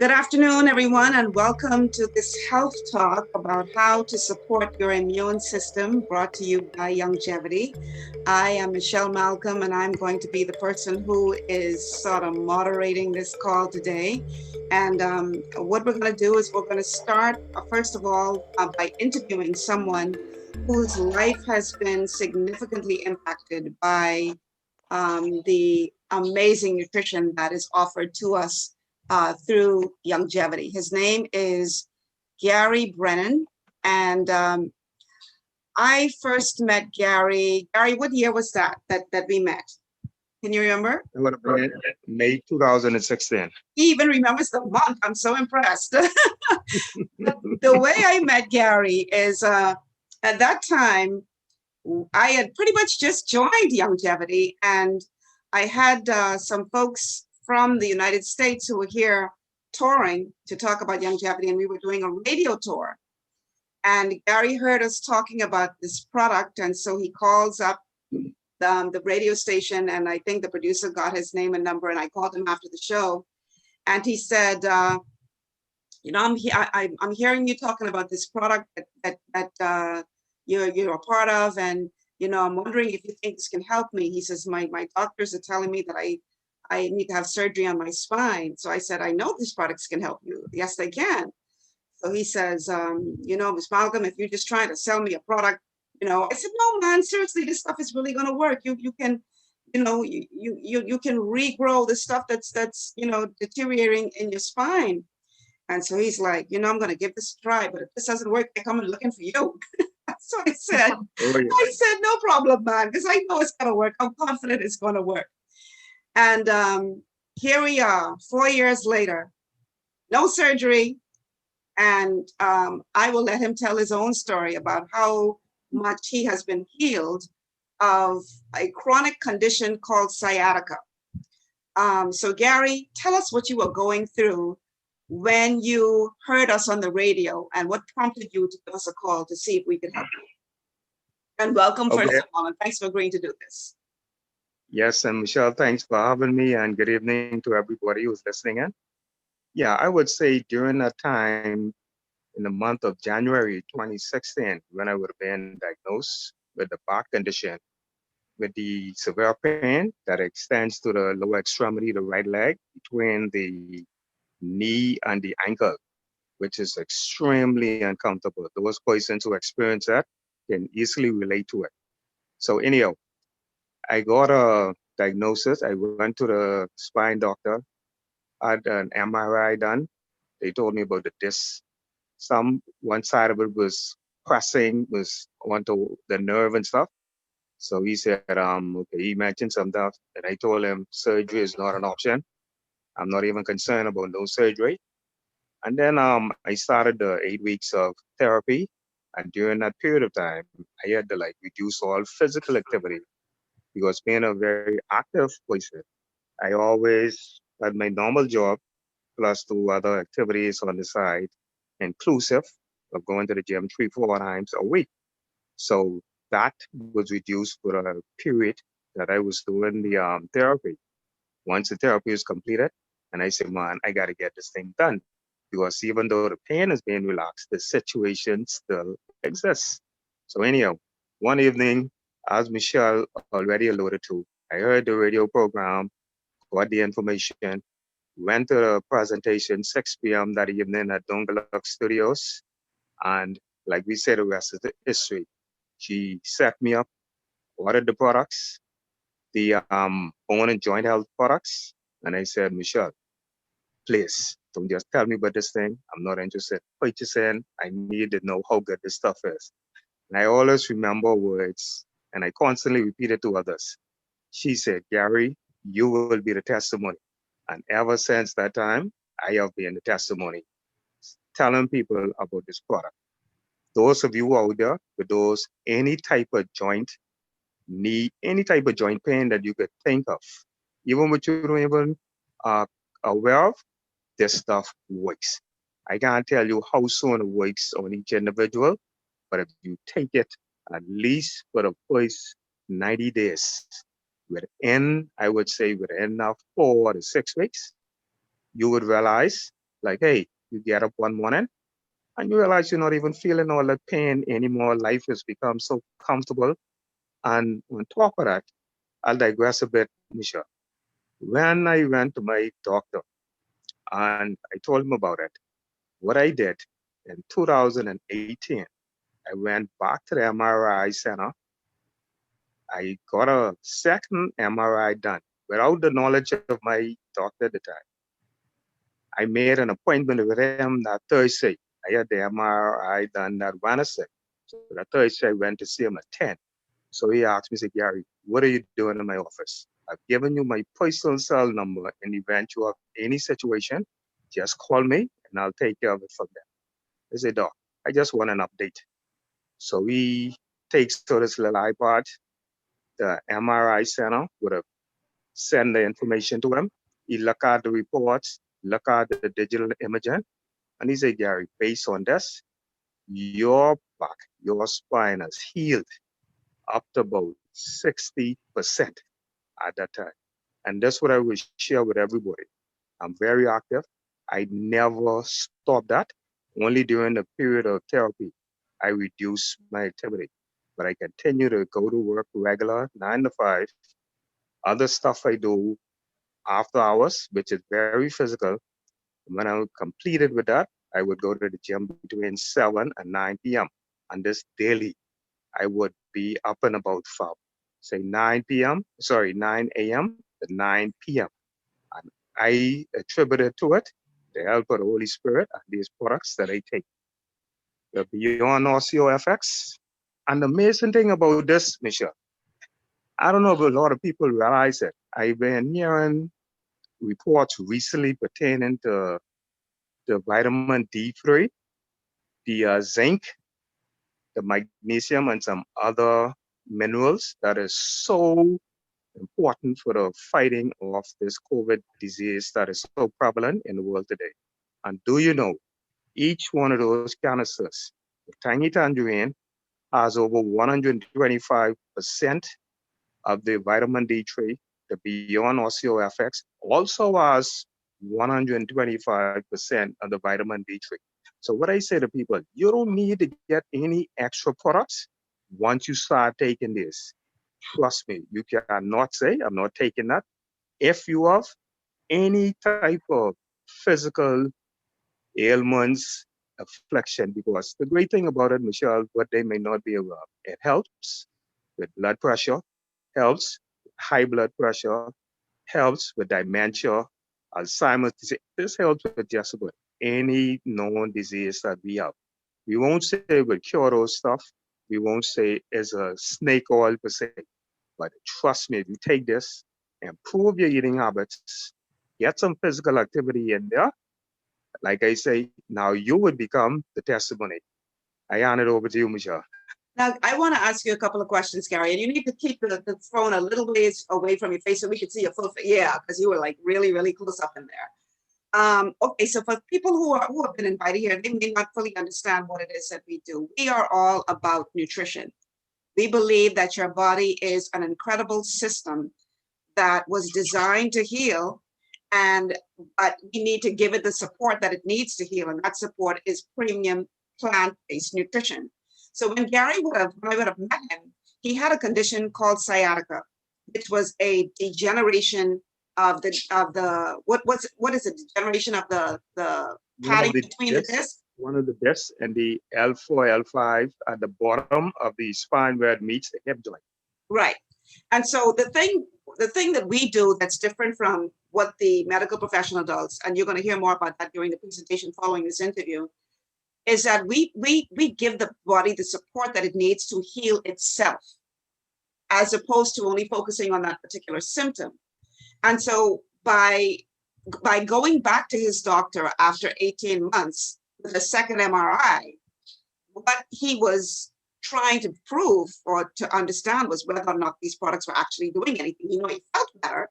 Good afternoon, everyone, and welcome to this health talk about how to support your immune system, brought to you by Longevity. I am Michelle Malcolm, and I'm going to be the person who is sort of moderating this call today. And what we're going to do is we're going to start, first of all, by interviewing someone whose life has been significantly impacted by the amazing nutrition that is offered to us through Longevity. His name is Gary Brennan, and I first met Gary. Gary, what year was that we met? Can you remember? It would have been May 2016. He even remembers the month. I'm so impressed. The way I met Gary is at that time, I had pretty much just joined Longevity, and I had some folks from the United States who were here touring to talk about Longevity, and we were doing a radio tour. And Gary heard us talking about this product, and so he calls up the radio station, and I think the producer got his name and number, and I called him after the show, and he said, I'm hearing you talking about this product that you're a part of, and I'm wondering if you think this can help me. He says, my doctors are telling me that I need to have surgery on my spine. So I said, I know these products can help you. Yes, they can. So he says, Ms. Malcolm, if you're just trying to sell me a product, I said, no, man, seriously, this stuff is really going to work. You can, you can regrow the stuff that's deteriorating in your spine. And so he's like, I'm going to give this a try, but if this doesn't work, I come looking for you. So I said, no problem, man, because I know it's going to work. I'm confident it's going to work. And here we are, 4 years later, no surgery. And I will let him tell his own story about how much he has been healed of a chronic condition called sciatica. So Gary, tell us what you were going through when you heard us on the radio and what prompted you to give us a call to see if we could help you. And welcome, first of all, and thanks for agreeing to do this. Yes, and Michelle, thanks for having me, and good evening to everybody who's listening in. Yeah, I would say during that time, in the month of January 2016, when I would have been diagnosed with the back condition, with the severe pain that extends to the lower extremity, the right leg, between the knee and the ankle, which is extremely uncomfortable. Those persons who experience that can easily relate to it. So anyhow, I got a diagnosis. I went to the spine doctor, had an MRI done. They told me about the disc. One side of it was pressing, was onto the nerve and stuff. So he said, okay, he mentioned some stuff, and I told him surgery is not an option. I'm not even concerned about no surgery. And then I started the 8 weeks of therapy. And during that period of time, I had to reduce all physical activity because being a very active person, I always had my normal job plus two other activities on the side, inclusive of going to the gym 3, 4 times a week. So that was reduced for a period that I was doing the therapy. Once the therapy is completed, and I said, man, I got to get this thing done. Because even though the pain is being relaxed, the situation still exists. So anyhow, one evening, as Michelle already alluded to, I heard the radio program, got the information, went to the presentation 6 p.m. that evening at Dongaluk Studios. And like we said, the rest is the history. She set me up, ordered the products, the bone and joint health products. And I said, Michelle, please don't just tell me about this thing. I'm not interested in purchasing. I need to know how good this stuff is. And I always remember words, and I constantly repeat it to others. She said, Gary, you will be the testimony. And ever since that time, I have been the testimony, telling people about this product. Those of you out there with those any type of joint need, any type of joint pain that you could think of, even what you don't even uh, aware of, this stuff works. I can't tell you how soon it works on each individual, but if you take it at least for the first 90 days, I would say within 4 to 6 weeks, you would realize Like, hey, you get up one morning and you realize you're not even feeling all that pain anymore. Life has become so comfortable. And on top of that, I'll digress a bit, Nisha. When I went to my doctor and I told him about it, what I did in 2018, I went back to the MRI center. I got a second MRI done without the knowledge of my doctor at the time. I made an appointment with him that Thursday. I had the MRI done that Wednesday. So that Thursday I went to see him at 10. So he asked me, say, Gary, what are you doing in my office? I've given you my personal cell number. In the event you have any situation, just call me and I'll take care of it from there. I said, Doc, I just want an update. So he takes out his little iPod, the MRI center would have send the information to him. He look at the reports, look at the digital imaging, and he said, Gary, based on this, your back, your spine has healed up to about 60% at that time. And that's what I will share with everybody. I'm very active. I never stopped that. Only during the period of therapy, I reduced my activity. But I continue to go to work regular, 9 to 5. Other stuff I do after hours, which is very physical. When I completed with that, I would go to the gym between 7 and 9 p.m. And this daily, I would be up and about from say 9 p.m., sorry, 9 a.m. to 9 p.m. And I attributed to it the help of the Holy Spirit and these products that I take. The Beyond Osteo FX. And the amazing thing about this, Michelle, I don't know if a lot of people realize it. I've been hearing reports recently pertaining to the vitamin D3, the zinc, the magnesium, and some other minerals that is so important for the fighting of this COVID disease that is so prevalent in the world today. And do you know, each one of those canisters, the tiny tangerine, has over 125% of the vitamin D3. The Beyond Osteo FX also has 125% of the vitamin D3. So what I say to people, you don't need to get any extra products once you start taking this. Trust me, you cannot say, I'm not taking that. If you have any type of physical ailments, affliction, because the great thing about it, Michelle, what they may not be aware of, it helps with blood pressure, helps with high blood pressure, helps with dementia, Alzheimer's disease. This helps with just about any known disease that we have. We won't say we'll cure those stuff. We won't say it's a snake oil per se. But trust me, if you take this, improve your eating habits, get some physical activity in there, like I say, now you would become the testimony. I hand it over to you, Michelle. Now, I want to ask you a couple of questions, Gary, and you need to keep the phone a little ways away from your face so we can see your full face. Yeah, because you were like really, really close up in there. Okay, so for people who have been invited here, they may not fully understand what it is that we do. We are all about nutrition. We believe that your body is an incredible system that was designed to heal, and but we need to give it the support that it needs to heal, and that support is premium plant-based nutrition. So when when I would have met him, he had a condition called sciatica, which was a degeneration of the what is it? Degeneration of the One of padding the between the discs, discs. one of the discs, and the L4, L5 at the bottom of the spine where it meets the hip joint. Right. And so the thing that we do that's different from what the medical professional does, and you're going to hear more about that during the presentation following this interview, is that we give the body the support that it needs to heal itself, as opposed to only focusing on that particular symptom. And so by going back to his doctor after 18 months with a second MRI, what he was trying to prove or to understand was whether or not these products were actually doing anything. You know, he felt better,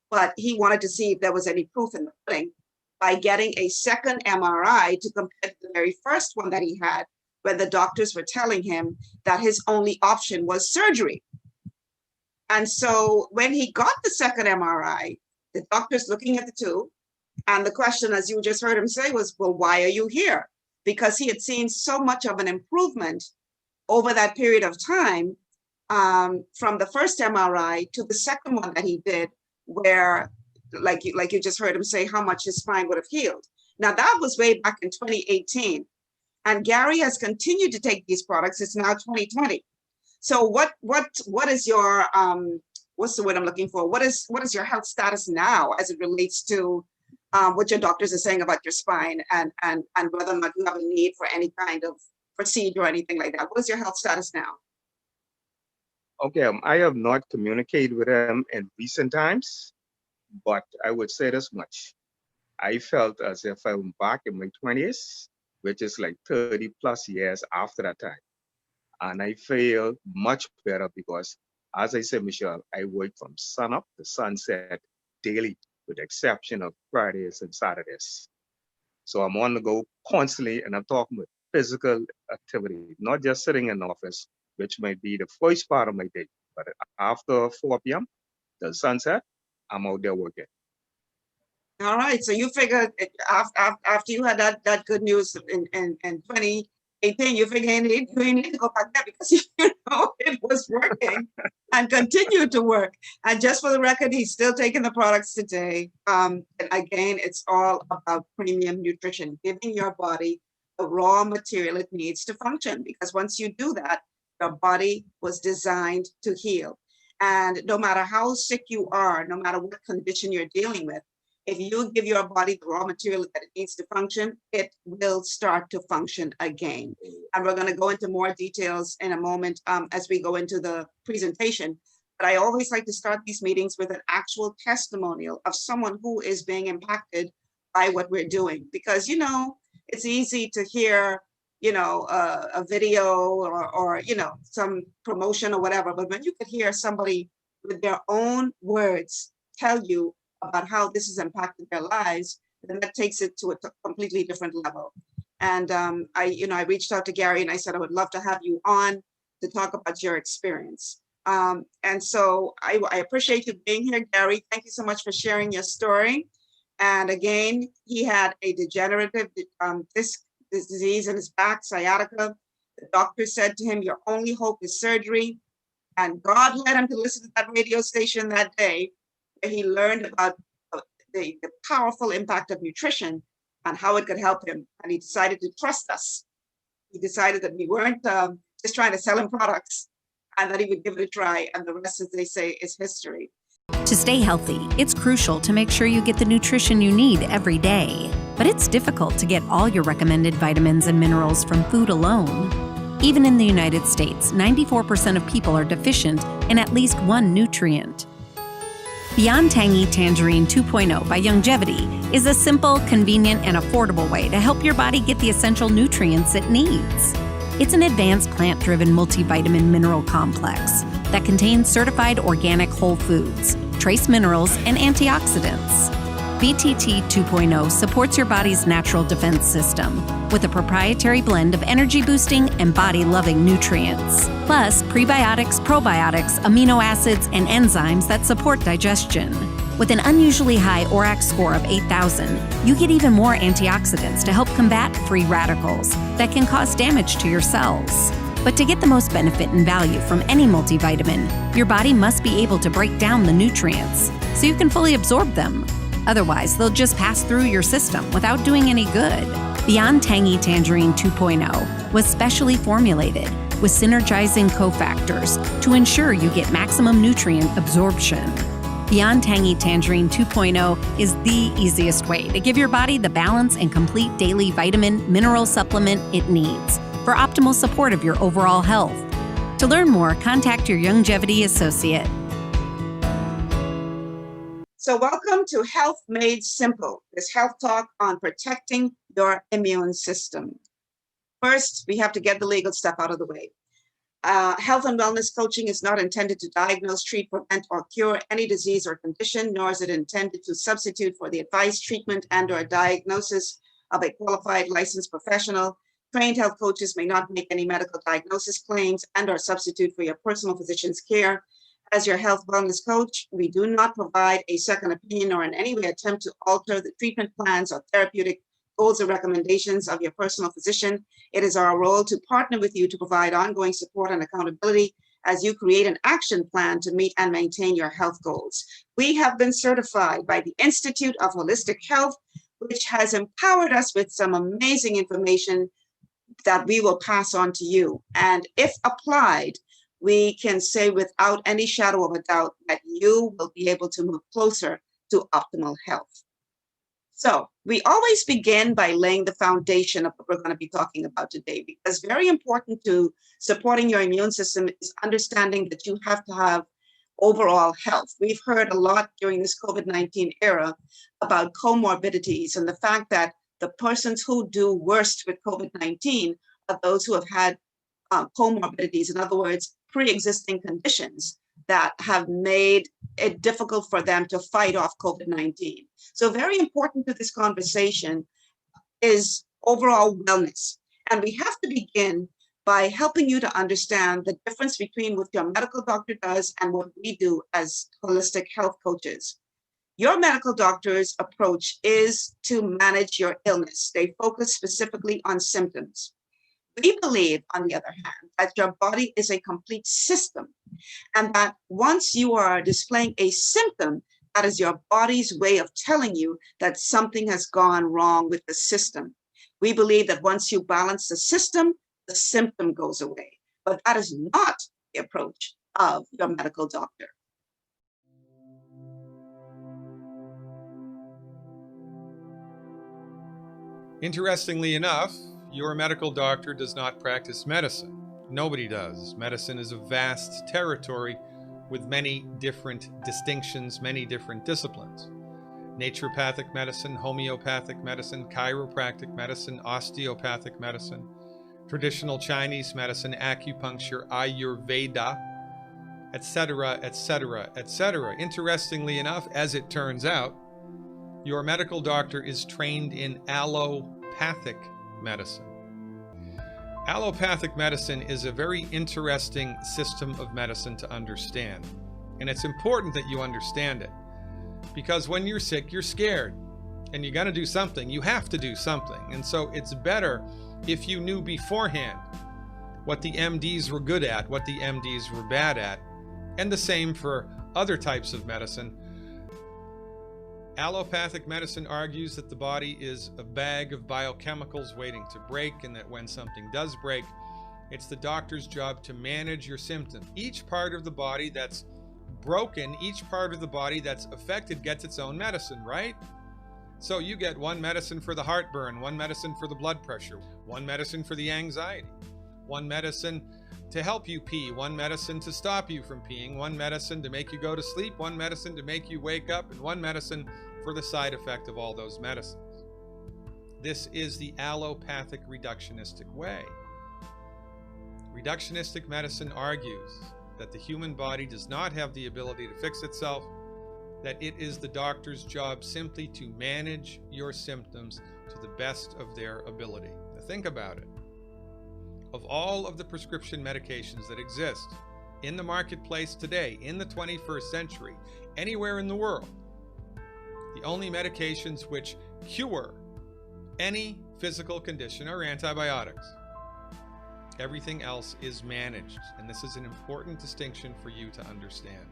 but he wanted to see if there was any proof in the pudding by getting a second MRI to compare to the very first one that he had, when the doctors were telling him that his only option was surgery. And so when he got the second MRI, the doctor's looking at the two, And the question, as you just heard him say, was, well, why are you here? Because he had seen so much of an improvement over that period of time, from the first MRI to the second one that he did, where, like you just heard him say, how much his spine would have healed. Now, that was way back in 2018. And Gary has continued to take these products. It's now 2020. So what is your, what's the word I'm looking for? What is your health status now as it relates to what your doctors are saying about your spine, and whether or not you have a need for any kind of procedure or anything like that? What is your health status now? Okay, I have not communicated with him in recent times, but I would say this much. I felt as if I'm back in my 20s, which is like 30 plus years after that time. And I feel much better because, as I said, Michelle, I work from sunup to sunset daily, with the exception of Fridays and Saturdays. So I'm on the go constantly, and I'm talking with physical activity, not just sitting in the office, which might be the first part of my day. But after 4 p.m., the sunset, I'm out there working. All right, so you figured after you had that good news in 2018, you figured you need to go back there because you know it was working and continued to work. And just for the record, he's still taking the products today. And again, it's all about premium nutrition, giving your body the raw material it needs to function. Because once you do that, your body was designed to heal. And no matter how sick you are, no matter what condition you're dealing with, if you give your body the raw material that it needs to function, it will start to function again. And we're going to go into more details in a moment as we go into the presentation. But I always like to start these meetings with an actual testimonial of someone who is being impacted by what we're doing. Because, you know, it's easy to hear, you know, a video or, you know, some promotion or whatever. But when you could hear somebody with their own words tell you about how this has impacted their lives, then that takes it to a completely different level. And I reached out to Gary and I said, I would love to have you on to talk about your experience. And so I appreciate you being here, Gary. Thank you so much for sharing your story. And again, he had a degenerative disc disease in his back, sciatica. The doctor said to him, your only hope is surgery. And God led him to listen to that radio station that day, where he learned about the powerful impact of nutrition and how it could help him. And he decided to trust us. He decided that we weren't just trying to sell him products, and that he would give it a try. And the rest, as they say, is history. To stay healthy, it's crucial to make sure you get the nutrition you need every day. But it's difficult to get all your recommended vitamins and minerals from food alone. Even in the United States, 94% of people are deficient in at least one nutrient. Beyond Tangy Tangerine 2.0 by Longevity is a simple, convenient, and affordable way to help your body get the essential nutrients it needs. It's an advanced plant-driven multivitamin mineral complex that contains certified organic whole foods, trace minerals, and antioxidants. BTT 2.0 supports your body's natural defense system with a proprietary blend of energy-boosting and body-loving nutrients, plus prebiotics, probiotics, amino acids, and enzymes that support digestion. With an unusually high ORAC score of 8,000, you get even more antioxidants to help combat free radicals that can cause damage to your cells. But to get the most benefit and value from any multivitamin, your body must be able to break down the nutrients so you can fully absorb them. Otherwise, they'll just pass through your system without doing any good. Beyond Tangy Tangerine 2.0 was specially formulated with synergizing cofactors to ensure you get maximum nutrient absorption. Beyond Tangy Tangerine 2.0 is the easiest way to give your body the balance and complete daily vitamin mineral supplement it needs for optimal support of your overall health. To learn more, contact your Longevity associate. So welcome to Health Made Simple, this health talk on protecting your immune system. First, we have to get the legal stuff out of the way. Health and wellness coaching is not intended to diagnose, treat, prevent, or cure any disease or condition, nor is it intended to substitute for the advice, treatment, and/or diagnosis of a qualified licensed professional. Trained health coaches may not make any medical diagnosis claims and/or substitute for your personal physician's care. As your health wellness coach, we do not provide a second opinion or in any way attempt to alter the treatment plans or therapeutic goals or recommendations of your personal physician. It is our role to partner with you to provide ongoing support and accountability as you create an action plan to meet and maintain your health goals. We have been certified by the Institute of Holistic Health, which has empowered us with some amazing information that we will pass on to you. And if applied, we can say without any shadow of a doubt that you will be able to move closer to optimal health. So we always begin by laying the foundation of what we're going to be talking about today, because very important to supporting your immune system is understanding that you have to have overall health. We've heard a lot during this COVID-19 era about comorbidities and the fact that the persons who do worst with COVID-19 are those who have had comorbidities, in other words, pre-existing conditions that have made it difficult for them to fight off COVID-19. So very important to this conversation is overall wellness. And we have to begin by helping you to understand the difference between what your medical doctor does and what we do as holistic health coaches. Your medical doctor's approach is to manage your illness. They focus specifically on symptoms. We believe, on the other hand, that your body is a complete system, and that once you are displaying a symptom, that is your body's way of telling you that something has gone wrong with the system. We believe that once you balance the system, the symptom goes away. But that is not the approach of your medical doctor. Interestingly enough, your medical doctor does not practice medicine. Nobody does. Medicine is a vast territory with many different distinctions, many different disciplines. Naturopathic medicine, homeopathic medicine, chiropractic medicine, osteopathic medicine, traditional Chinese medicine, acupuncture, Ayurveda, etc., etc., etc. Interestingly enough, as it turns out, your medical doctor is trained in allopathic medicine. Allopathic medicine is a very interesting system of medicine to understand. And it's important that you understand it. Because when you're sick, you're scared. And you got to do something. You have to do something. And so it's better if you knew beforehand what the MDs were good at, what the MDs were bad at. And the same for other types of medicine. Allopathic medicine argues that the body is a bag of biochemicals waiting to break, and that when something does break, it's the doctor's job to manage your symptom. Each part of the body that's broken, each part of the body that's affected gets its own medicine, right? So you get one medicine for the heartburn, one medicine for the blood pressure, one medicine for the anxiety, one medicine to help you pee, one medicine to stop you from peeing, one medicine to make you go to sleep, one medicine to make you wake up, and one medicine for the side effect of all those medicines. This is the allopathic reductionistic way. Reductionistic medicine argues that the human body does not have the ability to fix itself, that it is the doctor's job simply to manage your symptoms to the best of their ability. Now think about it. Of all of the prescription medications that exist in the marketplace today, in the 21st century, anywhere in the world, the only medications which cure any physical condition are antibiotics. Everything else is managed, and this is an important distinction for you to understand.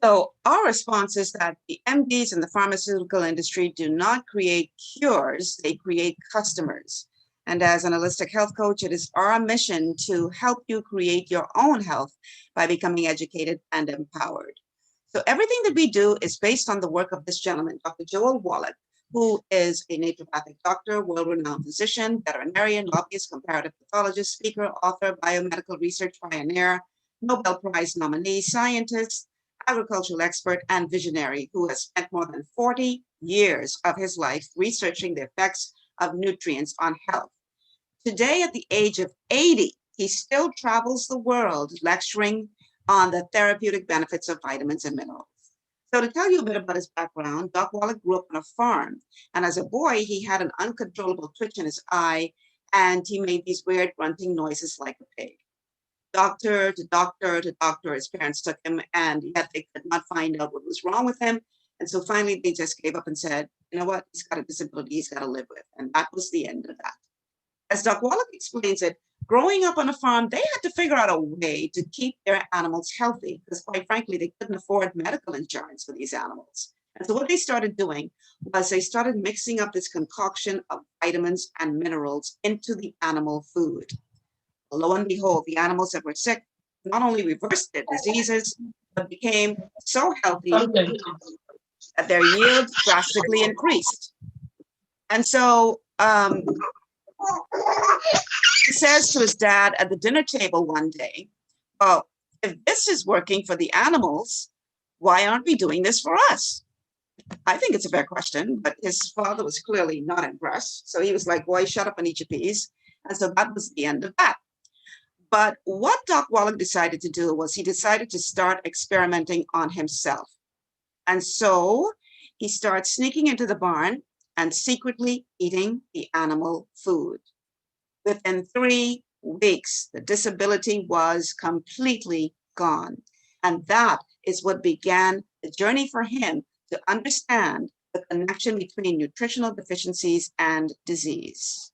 So our response is that the MDs in the pharmaceutical industry do not create cures, they create customers. And as an holistic health coach, it is our mission to help you create your own health by becoming educated and empowered. So everything that we do is based on the work of this gentleman, Dr. Joel Wallach, who is a naturopathic doctor, world-renowned physician, veterinarian, lobbyist, comparative pathologist, speaker, author, biomedical research pioneer, Nobel Prize nominee, scientist, agricultural expert, and visionary who has spent more than 40 years of his life researching the effects of nutrients on health. Today, at the age of 80, he still travels the world lecturing on the therapeutic benefits of vitamins and minerals. So to tell you a bit about his background, Doc Wallach grew up on a farm, and as a boy, he had an uncontrollable twitch in his eye, and he made these weird grunting noises like a pig. doctor to doctor to doctor. His parents took him, and yet they could not find out what was wrong with him. And so finally, they just gave up and said, you know what, he's got a disability he's got to live with. And that was the end of that. As Doc Wallach explains it, growing up on a farm, they had to figure out a way to keep their animals healthy because, quite frankly, they couldn't afford medical insurance for these animals. And so what they started doing was they started mixing up this concoction of vitamins and minerals into the animal food. Lo and behold, the animals that were sick not only reversed their diseases, but became so healthy that their yield drastically increased. And so he says to his dad at the dinner table one day, well, if this is working for the animals, why aren't we doing this for us? I think it's a fair question, but his father was clearly not impressed. So he was like, boy, shut up and eat your peas. And so that was the end of that. But what Doc Wallach decided to do was he decided to start experimenting on himself. And so he starts sneaking into the barn and secretly eating the animal food. Within 3 weeks, the disability was completely gone. And that is what began the journey for him to understand the connection between nutritional deficiencies and disease.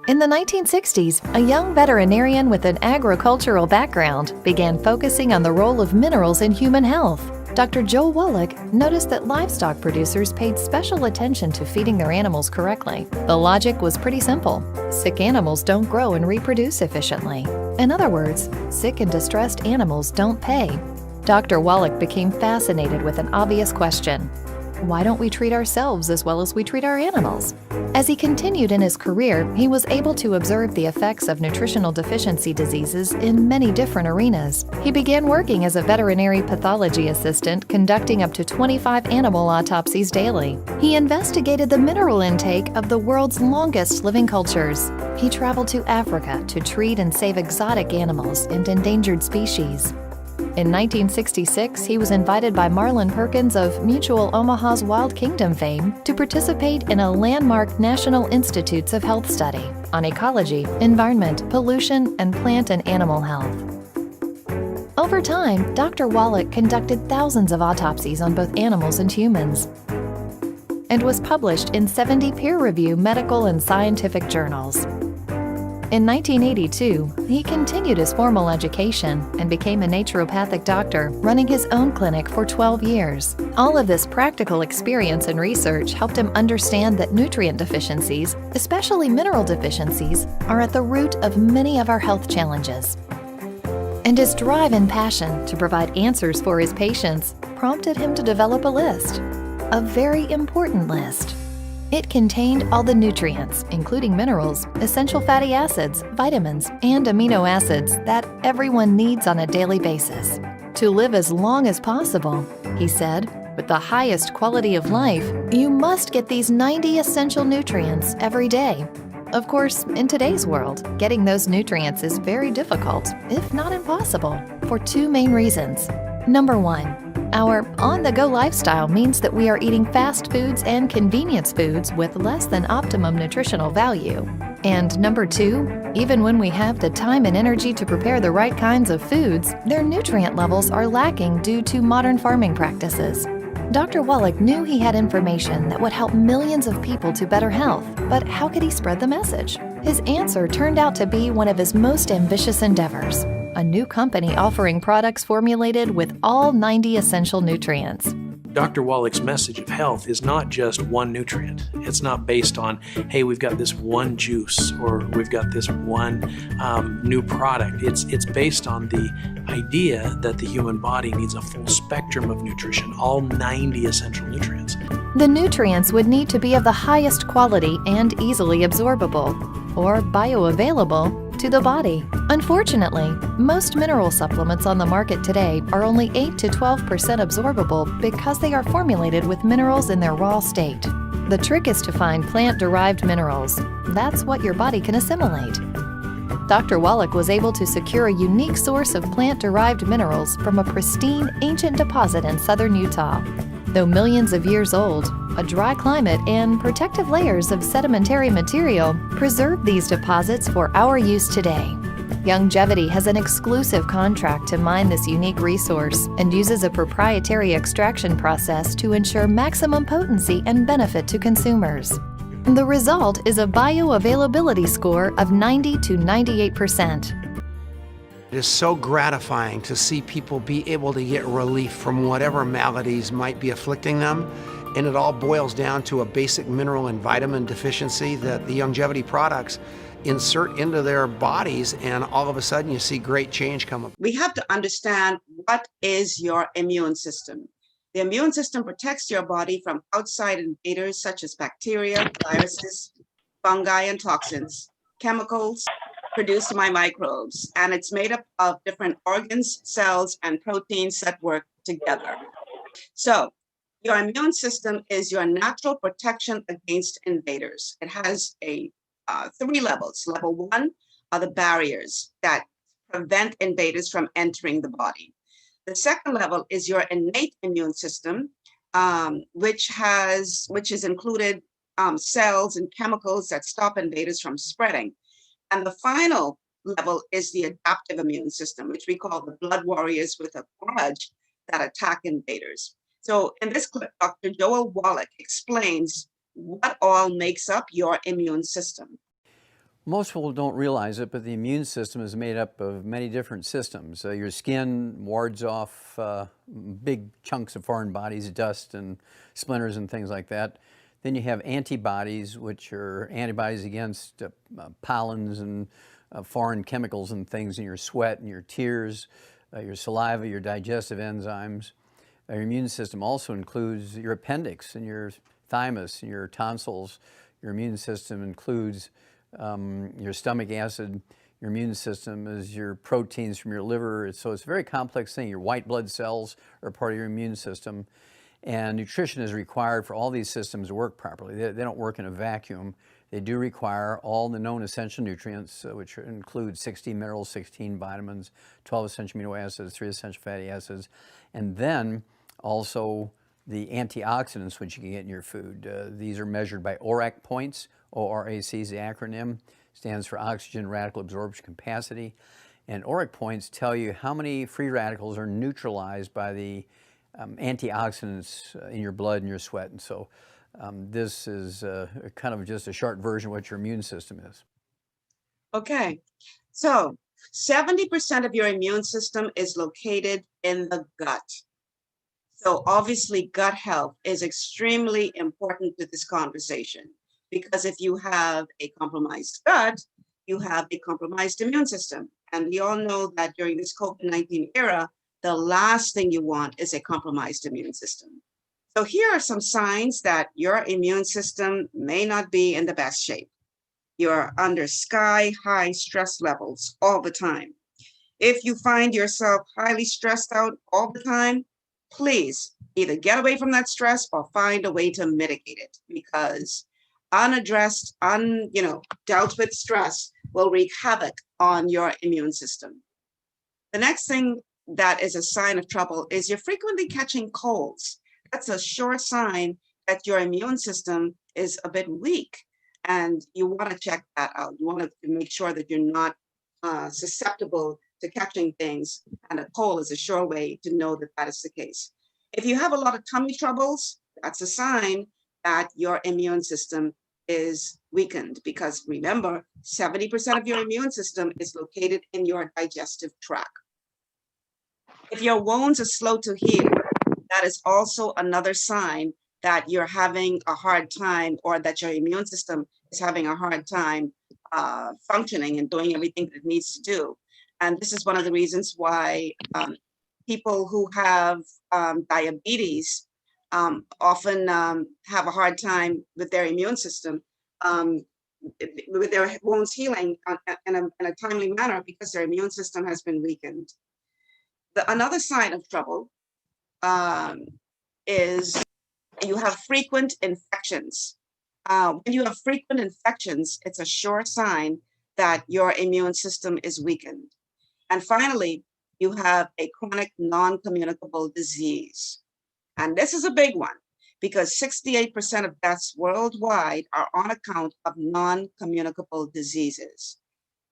In the 1960s, a young veterinarian with an agricultural background began focusing on the role of minerals in human health. Dr. Joe Wallach noticed that livestock producers paid special attention to feeding their animals correctly. The logic was pretty simple. Sick animals don't grow and reproduce efficiently. In other words, sick and distressed animals don't pay. Dr. Wallach became fascinated with an obvious question. Why don't we treat ourselves as well as we treat our animals? As he continued in his career, he was able to observe the effects of nutritional deficiency diseases in many different arenas. He began working as a veterinary pathology assistant, conducting up to 25 animal autopsies daily. He investigated the mineral intake of the world's longest living cultures. He traveled to Africa to treat and save exotic animals and endangered species. In 1966, he was invited by Marlin Perkins of Mutual Omaha's Wild Kingdom fame to participate in a landmark National Institutes of Health study on ecology, environment, pollution, and plant and animal health. Over time, Dr. Wallach conducted thousands of autopsies on both animals and humans and was published in 70 peer-reviewed medical and scientific journals. In 1982, he continued his formal education and became a naturopathic doctor, running his own clinic for 12 years. All of this practical experience and research helped him understand that nutrient deficiencies, especially mineral deficiencies, are at the root of many of our health challenges. And his drive and passion to provide answers for his patients prompted him to develop a list, a very important list. It contained all the nutrients, including minerals, essential fatty acids, vitamins, and amino acids that everyone needs on a daily basis. To live as long as possible, he said, with the highest quality of life, you must get these 90 essential nutrients every day. Of course, in today's world, getting those nutrients is very difficult, if not impossible, for 2 main reasons. Number 1, our on-the-go lifestyle means that we are eating fast foods and convenience foods with less than optimum nutritional value. And number 2, even when we have the time and energy to prepare the right kinds of foods, their nutrient levels are lacking due to modern farming practices. Dr. Wallach knew he had information that would help millions of people to better health, but how could he spread the message? His answer turned out to be one of his most ambitious endeavors. A new company offering products formulated with all 90 essential nutrients. Dr. Wallach's message of health is not just one nutrient. It's not based on, hey, we've got this one juice or we've got this one new product. It's based on the idea that the human body needs a full spectrum of nutrition, all 90 essential nutrients. The nutrients would need to be of the highest quality and easily absorbable, or bioavailable, to the body. Unfortunately, most mineral supplements on the market today are only 8 to 12% absorbable because they are formulated with minerals in their raw state. The trick is to find plant-derived minerals. That's what your body can assimilate. Dr. Wallach was able to secure a unique source of plant-derived minerals from a pristine ancient deposit in southern Utah. Though millions of years old, a dry climate and protective layers of sedimentary material preserve these deposits for our use today. Youngevity has an exclusive contract to mine this unique resource and uses a proprietary extraction process to ensure maximum potency and benefit to consumers. The result is a bioavailability score of 90 to 98%. It is so gratifying to see people be able to get relief from whatever maladies might be afflicting them. And it all boils down to a basic mineral and vitamin deficiency that the Youngevity products insert into their bodies, and all of a sudden you see great change come up. We have to understand what is your immune system. The immune system protects your body from outside invaders such as bacteria, viruses, fungi, and toxins, chemicals produced by microbes, and it's made up of different organs, cells, and proteins that work together. So your immune system is your natural protection against invaders. It has a 3 levels. Level 1 are the barriers that prevent invaders from entering the body. The second level is your innate immune system, which is included cells and chemicals that stop invaders from spreading. And the final level is the adaptive immune system, which we call the blood warriors with a grudge that attack invaders. So in this clip, Dr. Joel Wallach explains what all makes up your immune system. Most people don't realize it, but the immune system is made up of many different systems. Your skin wards off big chunks of foreign bodies, dust and splinters and things like that. Then you have antibodies, which are antibodies against pollens and foreign chemicals and things in your sweat and your tears, your saliva, your digestive enzymes. Your immune system also includes your appendix and your thymus and your tonsils. Your immune system includes your stomach acid. Your immune system is your proteins from your liver. So it's a very complex thing. Your white blood cells are part of your immune system. And nutrition is required for all these systems to work properly. They don't work in a vacuum. They do require all the known essential nutrients, which include 16 minerals, 16 vitamins, 12 essential amino acids, 3 essential fatty acids, and then also the antioxidants which you can get in your food. These are measured by ORAC points. ORAC is the acronym, stands for oxygen radical absorption capacity. And ORAC points tell you how many free radicals are neutralized by the antioxidants in your blood and your sweat. And so this is kind of just a short version of what your immune system is. Okay, so 70% of your immune system is located in the gut. So obviously gut health is extremely important to this conversation, because if you have a compromised gut, you have a compromised immune system. And we all know that during this COVID-19 era, the last thing you want is a compromised immune system. So here are some signs that your immune system may not be in the best shape. You're under sky-high stress levels all the time. If you find yourself highly stressed out all the time, please either get away from that stress or find a way to mitigate it, because unaddressed, dealt with stress will wreak havoc on your immune system. The next thing that is a sign of trouble is you're frequently catching colds. That's a sure sign that your immune system is a bit weak, and you want to check that out. You want to make sure that you're not susceptible to catching things, and a cold is a sure way to know that that is the case. If you have a lot of tummy troubles, that's a sign that your immune system is weakened, because remember, 70% of your immune system is located in your digestive tract. If your wounds are slow to heal, that is also another sign that you're having a hard time, or that your immune system is having a hard time functioning and doing everything that it needs to do. And this is one of the reasons why people who have diabetes often have a hard time with their immune system, with their wounds healing in a timely manner, because their immune system has been weakened. Another sign of trouble is you have frequent infections. When you have frequent infections, it's a sure sign that your immune system is weakened. And finally, you have a chronic non-communicable disease. And this is a big one, because 68% of deaths worldwide are on account of non-communicable diseases.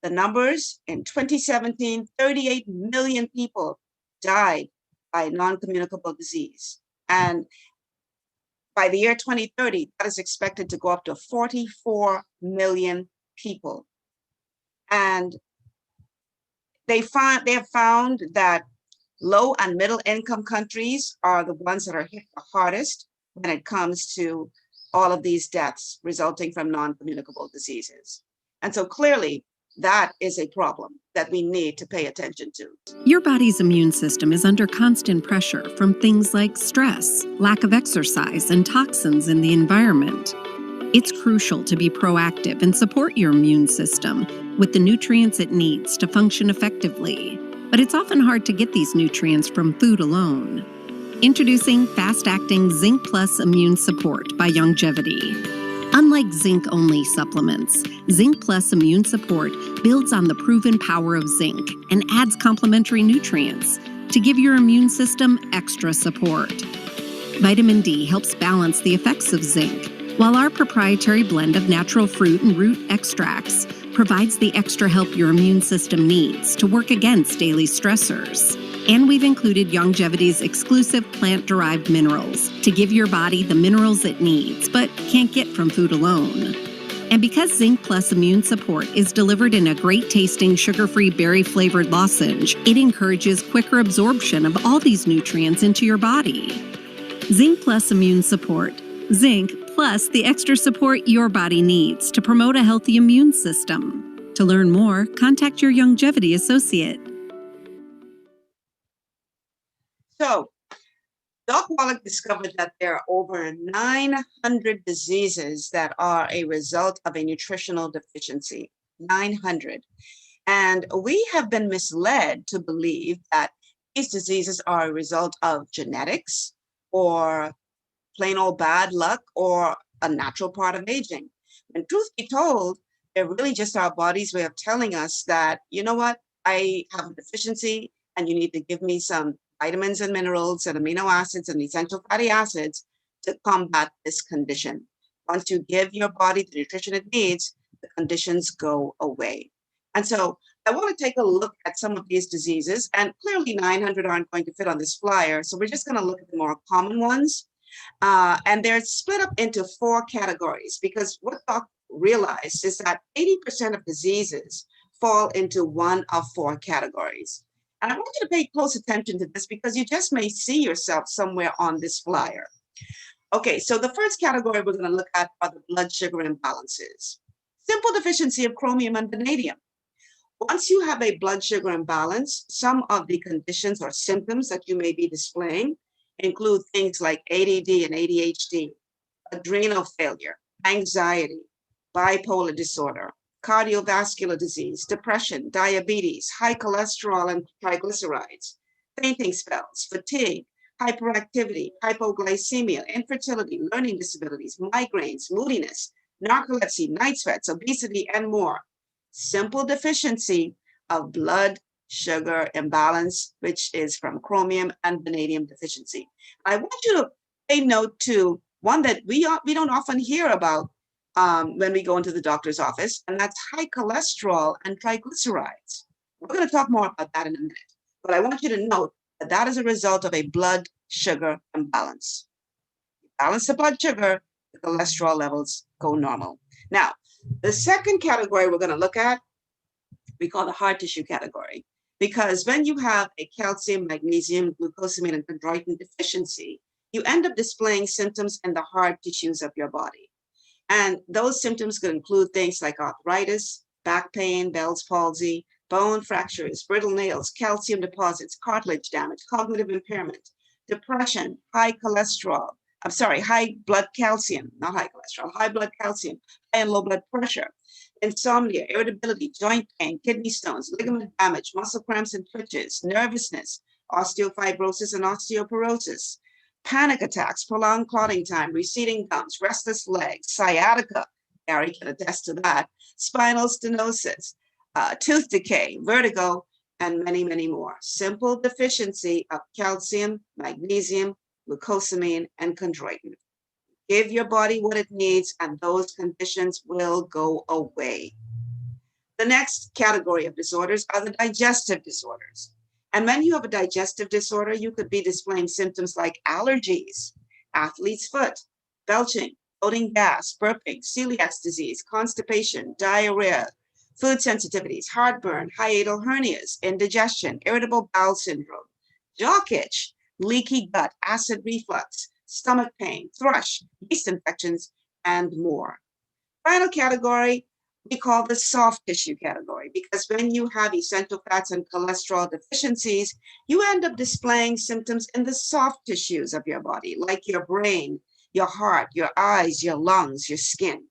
the numbers in 2017, 38 million people died by non-communicable disease. And by the year 2030, that is expected to go up to 44 million people. And they have found that low and middle income countries are the ones that are hit the hardest when it comes to all of these deaths resulting from non-communicable diseases. And so clearly, that is a problem that we need to pay attention to. Your body's immune system is under constant pressure from things like stress, lack of exercise, and toxins in the environment. It's crucial to be proactive and support your immune system with the nutrients it needs to function effectively. But it's often hard to get these nutrients from food alone. Introducing fast-acting Zinc Plus Immune Support by Longevity. Unlike zinc-only supplements, Zinc Plus Immune Support builds on the proven power of zinc and adds complementary nutrients to give your immune system extra support. Vitamin D helps balance the effects of zinc, while our proprietary blend of natural fruit and root extracts provides the extra help your immune system needs to work against daily stressors. And we've included Longevity's exclusive plant-derived minerals to give your body the minerals it needs, but can't get from food alone. And because Zinc Plus Immune Support is delivered in a great-tasting, sugar-free, berry-flavored lozenge, it encourages quicker absorption of all these nutrients into your body. Zinc Plus Immune Support. Zinc plus the extra support your body needs to promote a healthy immune system. To learn more, contact your Longevity associate. So, Doc Wallach discovered that there are over 900 diseases that are a result of a nutritional deficiency. 900. And we have been misled to believe that these diseases are a result of genetics or plain old bad luck or a natural part of aging. And truth be told, they're really just our body's way of telling us that, you know what, I have a deficiency and you need to give me some vitamins and minerals and amino acids and essential fatty acids to combat this condition. Once you give your body the nutrition it needs, the conditions go away. And so I want to take a look at some of these diseases, and clearly 900 aren't going to fit on this flyer. So we're just going to look at the more common ones. And they're split up into 4 categories, because what Doc realized is that 80% of diseases fall into one of 4 categories. And I want you to pay close attention to this because you just may see yourself somewhere on this flyer. Okay, so the first category we're going to look at are the blood sugar imbalances. Simple deficiency of chromium and vanadium. Once you have a blood sugar imbalance, some of the conditions or symptoms that you may be displaying include things like ADD and ADHD, adrenal failure, anxiety, bipolar disorder, cardiovascular disease, depression, diabetes, high cholesterol and triglycerides, fainting spells, fatigue, hyperactivity, hypoglycemia, infertility, learning disabilities, migraines, moodiness, narcolepsy, night sweats, obesity, and more. Simple deficiency of blood sugar imbalance, which is from chromium and vanadium deficiency. I want you to pay note to one that we don't often hear about when we go into the doctor's office, and that's high cholesterol and triglycerides. We're going to talk more about that in a minute, but I want you to note that that is a result of a blood sugar imbalance. Balance the blood sugar, the cholesterol levels go normal. Now, the second category we're going to look at, we call the hard tissue category, because when you have a calcium, magnesium, glucosamine, and chondroitin deficiency, you end up displaying symptoms in the hard tissues of your body. And those symptoms could include things like arthritis, back pain, Bell's palsy, bone fractures, brittle nails, calcium deposits, cartilage damage, cognitive impairment, depression, high blood calcium, not high cholesterol, high blood calcium, high and low blood pressure, insomnia, irritability, joint pain, kidney stones, ligament damage, muscle cramps and twitches, nervousness, osteofibrosis and osteoporosis, panic attacks, prolonged clotting time, receding gums, restless legs, sciatica, Gary can attest to that, spinal stenosis, tooth decay, vertigo, and many, many more. Simple deficiency of calcium, magnesium, glucosamine, and chondroitin. Give your body what it needs, and those conditions will go away. The next category of disorders are the digestive disorders. And when you have a digestive disorder, you could be displaying symptoms like allergies, athlete's foot, belching, bloating gas, burping, celiac disease, constipation, diarrhea, food sensitivities, heartburn, hiatal hernias, indigestion, irritable bowel syndrome, jaw itch, leaky gut, acid reflux, stomach pain, thrush, yeast infections, and more. Final category, we call the soft tissue category, because when you have essential fats and cholesterol deficiencies, you end up displaying symptoms in the soft tissues of your body, like your brain, your heart, your eyes, your lungs, your skin.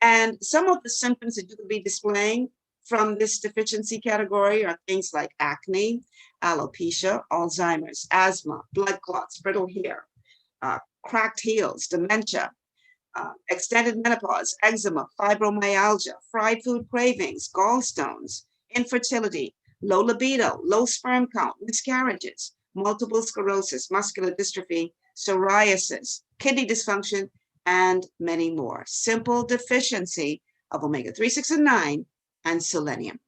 And some of the symptoms that you could be displaying from this deficiency category are things like acne, alopecia, Alzheimer's, asthma, blood clots, brittle hair, cracked heels, dementia, extended menopause, eczema, fibromyalgia, fried food cravings, gallstones, infertility, low libido, low sperm count, miscarriages, multiple sclerosis, muscular dystrophy, psoriasis, kidney dysfunction, and many more. Simple deficiency of omega-3, 6, and 9, and selenium.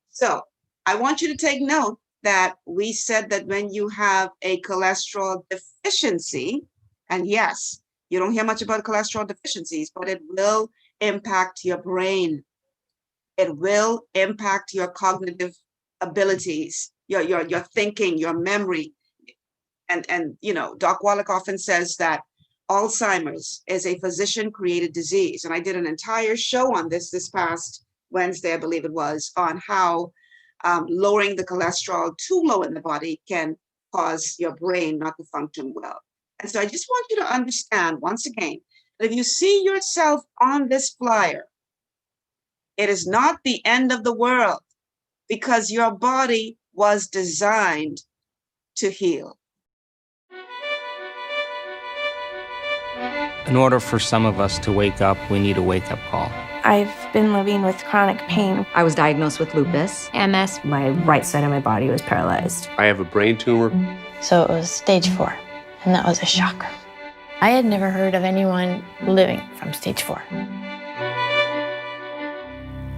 So I want you to take note that we said that when you have a cholesterol deficiency, and yes, you don't hear much about cholesterol deficiencies, but it will impact your brain. It will impact your cognitive abilities, your thinking, your memory. And you know, Doc Wallach often says that Alzheimer's is a physician-created disease. And I did an entire show on this past Wednesday, I believe it was, on how lowering the cholesterol too low in the body can cause your brain not to function well. And so I just want you to understand, once again, that if you see yourself on this flyer, it is not the end of the world, because your body was designed to heal. In order for some of us to wake up, we need a wake-up call. I've been living with chronic pain. I was diagnosed with lupus, MS. My right side of my body was paralyzed. I have a brain tumor. So it was stage 4, and that was a shocker. I had never heard of anyone living from stage 4.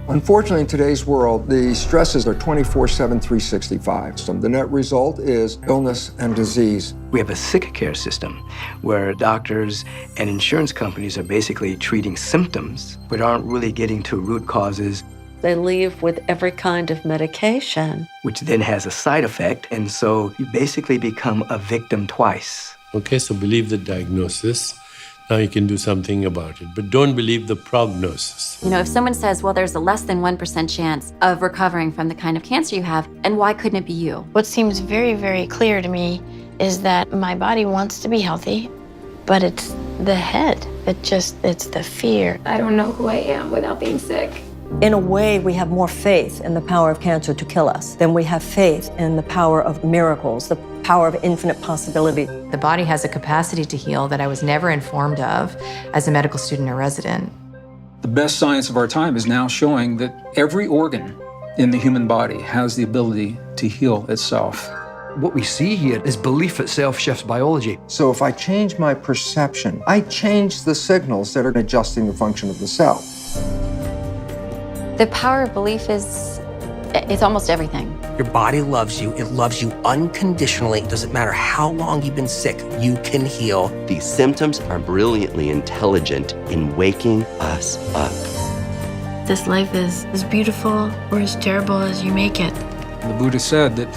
Unfortunately, in today's world, the stresses are 24/7, 365. So the net result is illness and disease. We have a sick care system where doctors and insurance companies are basically treating symptoms, but aren't really getting to root causes. They leave with every kind of medication, which then has a side effect, and so you basically become a victim twice. Okay, so believe the diagnosis. Now you can do something about it, but don't believe the prognosis. You know, if someone says, well, there's a less than 1% chance of recovering from the kind of cancer you have, and why couldn't it be you? What seems very, very clear to me is that my body wants to be healthy, but it's the head. It's the fear. I don't know who I am without being sick. In a way, we have more faith in the power of cancer to kill us than we have faith in the power of miracles, the power of infinite possibility. The body has a capacity to heal that I was never informed of as a medical student or resident. The best science of our time is now showing that every organ in the human body has the ability to heal itself. What we see here is belief itself shifts biology. So if I change my perception, I change the signals that are adjusting the function of the cell. The power of belief it's almost everything. Your body loves you. It loves you unconditionally. It doesn't matter how long you've been sick, you can heal. These symptoms are brilliantly intelligent in waking us up. This life is as beautiful or as terrible as you make it. The Buddha said that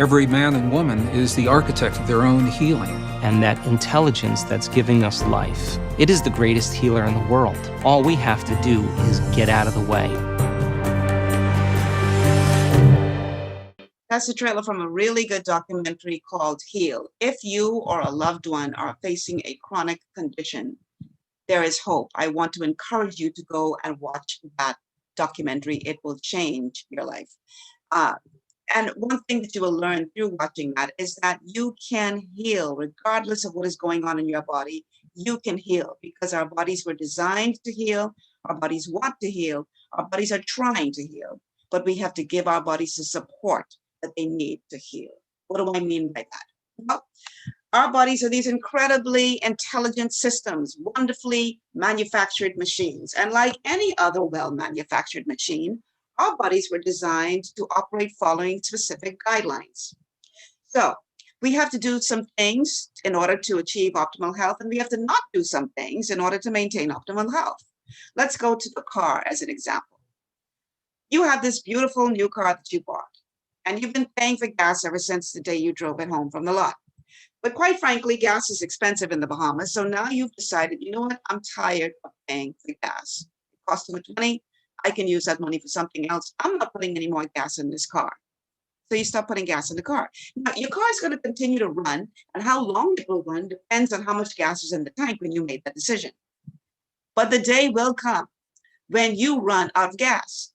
every man and woman is the architect of their own healing. And that intelligence that's giving us life, it is the greatest healer in the world. All we have to do is get out of the way. That's a trailer from a really good documentary called Heal. If you or a loved one are facing a chronic condition, there is hope. I want to encourage you to go and watch that documentary. It will change your life. And one thing that you will learn through watching that is that you can heal regardless of what is going on in your body. You can heal because our bodies were designed to heal. Our bodies want to heal. Our bodies are trying to heal, but we have to give our bodies the support that they need to heal. What do I mean by that? Well, Our bodies are these incredibly intelligent systems, wonderfully manufactured machines. And like any other well-manufactured machine, our bodies were designed to operate following specific guidelines. So we have to do some things in order to achieve optimal health, and we have to not do some things in order to maintain optimal health. Let's go to the car as an example. You have this beautiful new car that you bought, and you've been paying for gas ever since the day you drove it home from the lot. But quite frankly, gas is expensive in the Bahamas. So now you've decided, you know what? I'm tired of paying for gas. It costs too much money. I can use that money for something else. I'm not putting any more gas in this car. So you start putting gas in the car. Now, your car is going to continue to run, and how long it will run depends on how much gas is in the tank when you made that decision. But the day will come when you run out of gas.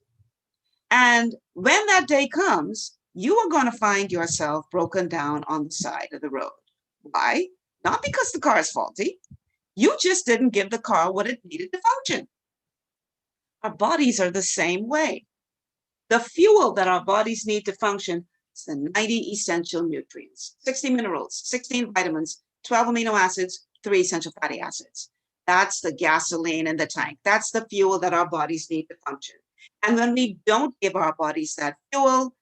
And when that day comes, you are going to find yourself broken down on the side of the road. Why? Not because the car is faulty. You just didn't give the car what it needed to function. Our bodies are the same way. The fuel that our bodies need to function is the 90 essential nutrients, 60 minerals, 16 vitamins, 12 amino acids, 3 essential fatty acids. That's the gasoline in the tank. That's the fuel that our bodies need to function. And when we don't give our bodies that fuel,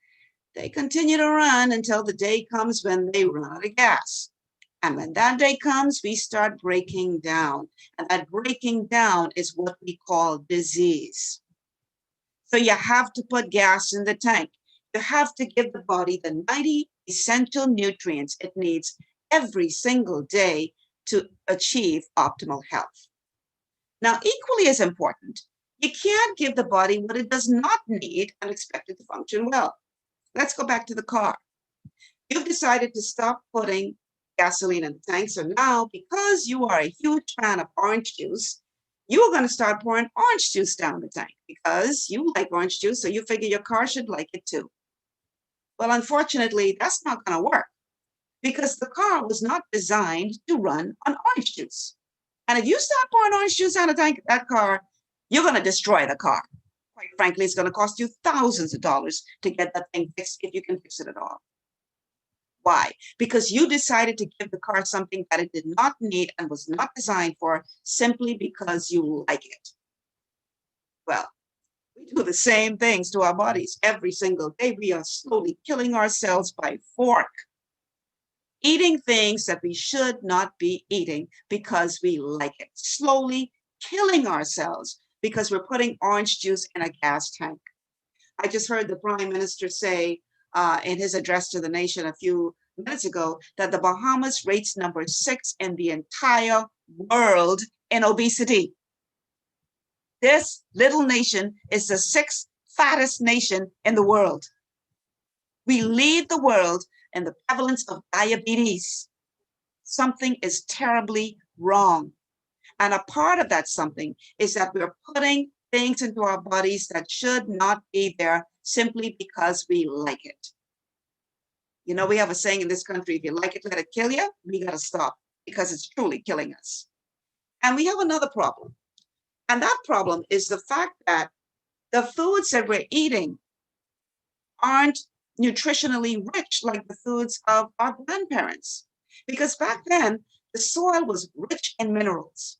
they continue to run until the day comes when they run out of gas. And when that day comes, we start breaking down. And that breaking down is what we call disease. So you have to put gas in the tank. You have to give the body the 90 essential nutrients it needs every single day to achieve optimal health. Now, equally as important, you can't give the body what it does not need and expect it to function well. Let's go back to the car. You've decided to stop putting gasoline in the tank. So now, because you are a huge fan of orange juice, you are going to start pouring orange juice down the tank because you like orange juice, so you figure your car should like it too. Well, unfortunately, that's not going to work because the car was not designed to run on orange juice. And if you start pouring orange juice down the tank of that car, you're going to destroy the car. Quite frankly, it's going to cost you thousands of dollars to get that thing fixed if you can fix it at all. Why? Because you decided to give the car something that it did not need and was not designed for simply because you like it. Well, we do the same things to our bodies every single day. We are slowly killing ourselves by fork, eating things that we should not be eating because we like it, slowly killing ourselves because we're putting orange juice in a gas tank. I just heard the Prime Minister say in his address to the nation a few minutes ago that the Bahamas rates number 6 in the entire world in obesity. This little nation is the 6th fattest nation in the world. We lead the world in the prevalence of diabetes. Something is terribly wrong. And a part of that something is that we're putting things into our bodies that should not be there simply because we like it. You know, we have a saying in this country, if you like it, let it kill you. We got to stop because it's truly killing us. And we have another problem. And that problem is the fact that the foods that we're eating aren't nutritionally rich like the foods of our grandparents. Because back then, the soil was rich in minerals.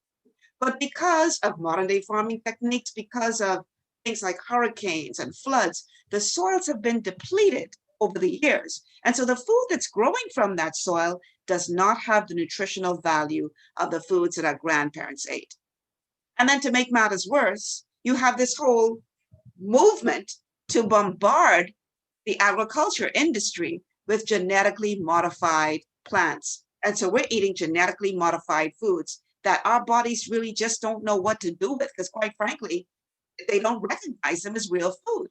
But because of modern day farming techniques, because of things like hurricanes and floods, the soils have been depleted over the years. And so the food that's growing from that soil does not have the nutritional value of the foods that our grandparents ate. And then to make matters worse, you have this whole movement to bombard the agriculture industry with genetically modified plants. And so we're eating genetically modified foods that our bodies really just don't know what to do with because, quite frankly, they don't recognize them as real food.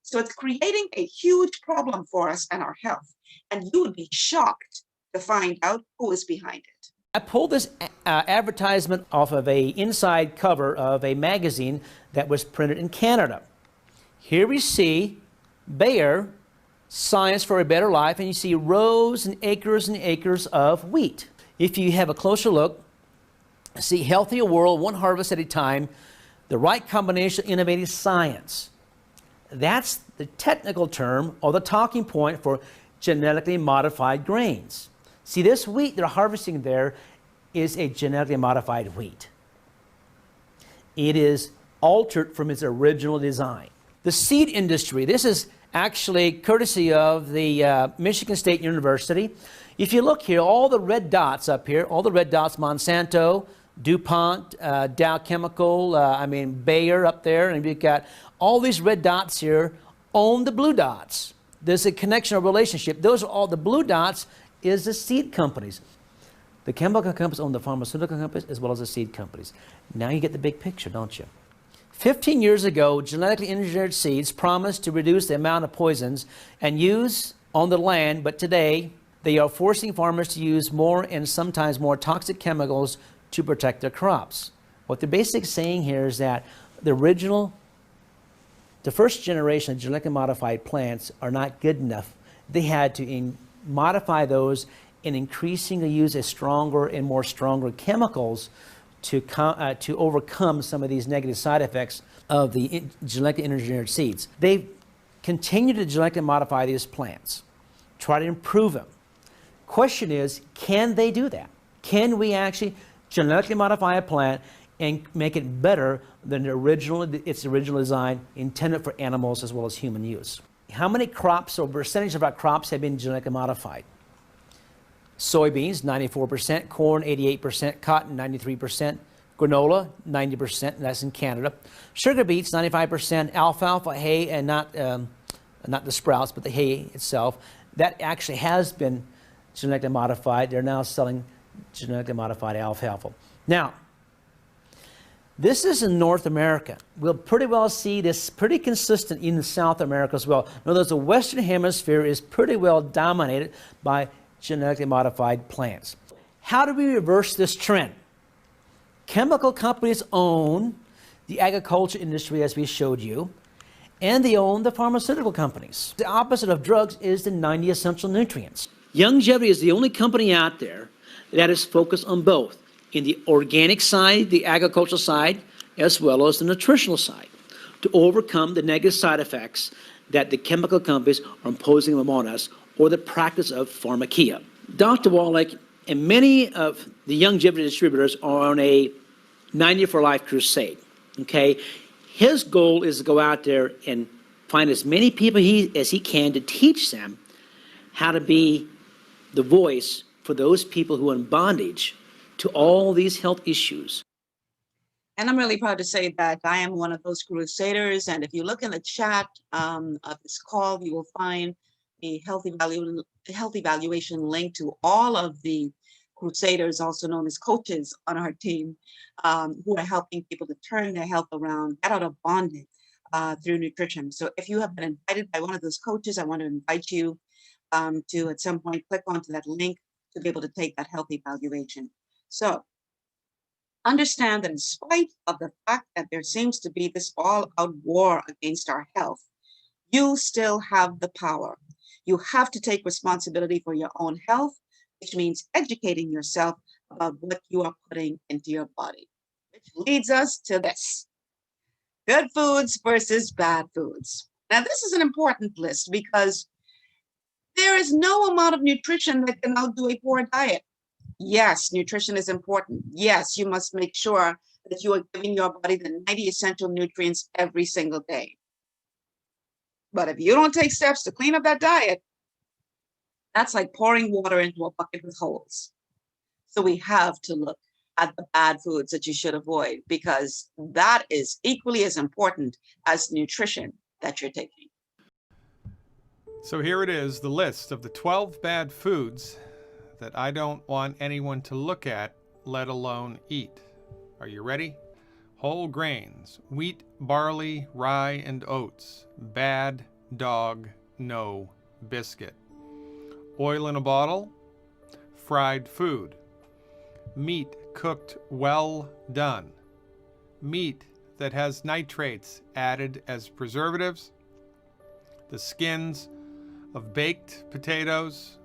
So it's creating a huge problem for us and our health. And you would be shocked to find out who is behind it. I pulled this advertisement off of an inside cover of a magazine that was printed in Canada. Here we see Bayer, Science for a Better Life, and you see rows and acres of wheat. If you have a closer look, see Healthier World, one harvest at a time, the right combination of innovative science. That's the technical term or the talking point for genetically modified grains. See, this wheat they're harvesting there is a genetically modified wheat. It is altered from its original design. The seed industry, this is actually courtesy of the Michigan State University. If you look here, all the red dots up here, all the red dots, Monsanto, DuPont, Dow Chemical, Bayer up there, and you've got all these red dots here own the blue dots. There's a connection or relationship. Those are all the blue dots is the seed companies. The chemical companies own the pharmaceutical companies as well as the seed companies. Now you get the big picture, don't you? 15 years ago, genetically engineered seeds promised to reduce the amount of poisons and use on the land, but today they are forcing farmers to use more and sometimes more toxic chemicals to protect their crops. What they're basically saying here is that the first generation of genetically modified plants are not good enough. They had to modify those and increasingly use a stronger and more stronger chemicals to overcome some of these negative side effects of the genetically engineered seeds. They continue to genetically modify these plants, try to improve them. Question is, can they do that? Can we actually genetically modify a plant and make it better than its original design intended for animals as well as human use? How many crops or percentage of our crops have been genetically modified? Soybeans, 94%, corn, 88%, cotton, 93%, granola, 90%, and that's in Canada. Sugar beets, 95%, alfalfa, hay, and not the sprouts, but the hay itself. That actually has been genetically modified. They're now selling genetically modified alfalfa. Now, this is in North America. We'll pretty well see this pretty consistent in South America as well. In other words, the Western Hemisphere is pretty well dominated by genetically modified plants. How do we reverse this trend? Chemical companies own the agriculture industry, as we showed you, and they own the pharmaceutical companies. The opposite of drugs is the 90 essential nutrients. Longevity is the only company out there that is focused on both, in the organic side, the agricultural side, as well as the nutritional side, to overcome the negative side effects that the chemical companies are imposing upon us, or the practice of pharmakeia. Dr. Wallach and many of the longevity distributors are on a 90 for Life crusade, okay? His goal is to go out there and find as many people as he can to teach them how to be the voice for those people who are in bondage to all these health issues. And I'm really proud to say that I am one of those crusaders. And if you look in the chat of this call, you will find a health evaluation link to all of the crusaders, also known as coaches on our team, who are helping people to turn their health around, get out of bondage through nutrition. So if you have been invited by one of those coaches, I want to invite you to at some point click onto that link to be able to take that health evaluation. So understand that in spite of the fact that there seems to be this all-out war against our health, you still have the power. You have to take responsibility for your own health, which means educating yourself about what you are putting into your body, which leads us to this: good foods versus bad foods. Now, this is an important list because there is no amount of nutrition that can outdo a poor diet. Yes, nutrition is important. Yes, you must make sure that you are giving your body the 90 essential nutrients every single day. But if you don't take steps to clean up that diet, that's like pouring water into a bucket with holes. So we have to look at the bad foods that you should avoid, because that is equally as important as nutrition that you're taking. So here it is, the list of the 12 bad foods that I don't want anyone to look at, let alone eat. Are you ready? Whole grains, wheat, barley, rye, and oats. Bad dog, no biscuit. Oil in a bottle, fried food. Meat cooked well done. Meat that has nitrates added as preservatives. The skins of baked potatoes,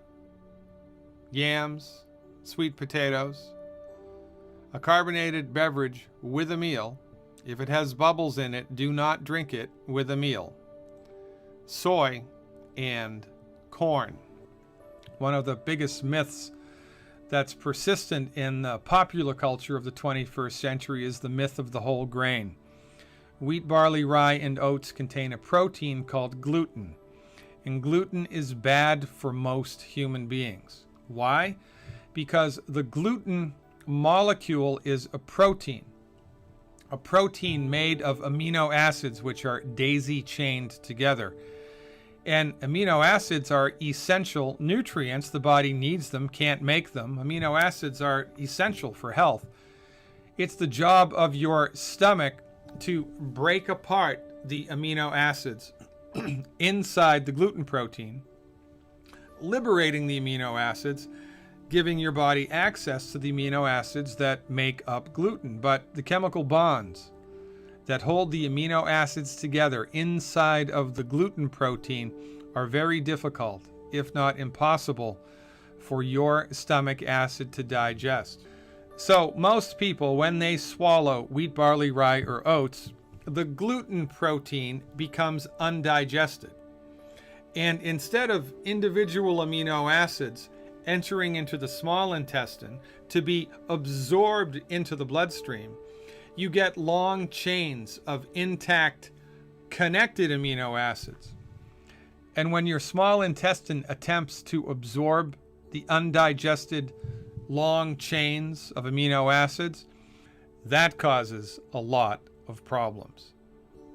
yams, sweet potatoes. A carbonated beverage with a meal. If it has bubbles in it, do not drink it with a meal. Soy and corn. One of the biggest myths that's persistent in the popular culture of the 21st century is the myth of the whole grain. Wheat, barley, rye, and oats contain a protein called gluten, and gluten is bad for most human beings. Why? Because the gluten molecule is a protein made of amino acids which are daisy-chained together. And amino acids are essential nutrients. The body needs them, can't make them. Amino acids are essential for health. It's the job of your stomach to break apart the amino acids inside the gluten protein, liberating the amino acids, giving your body access to the amino acids that make up gluten. But the chemical bonds that hold the amino acids together inside of the gluten protein are very difficult, if not impossible, for your stomach acid to digest. So most people, when they swallow wheat, barley, rye, or oats, the gluten protein becomes undigested. And instead of individual amino acids entering into the small intestine to be absorbed into the bloodstream, you get long chains of intact, connected amino acids. And when your small intestine attempts to absorb the undigested long chains of amino acids, that causes a lot of problems.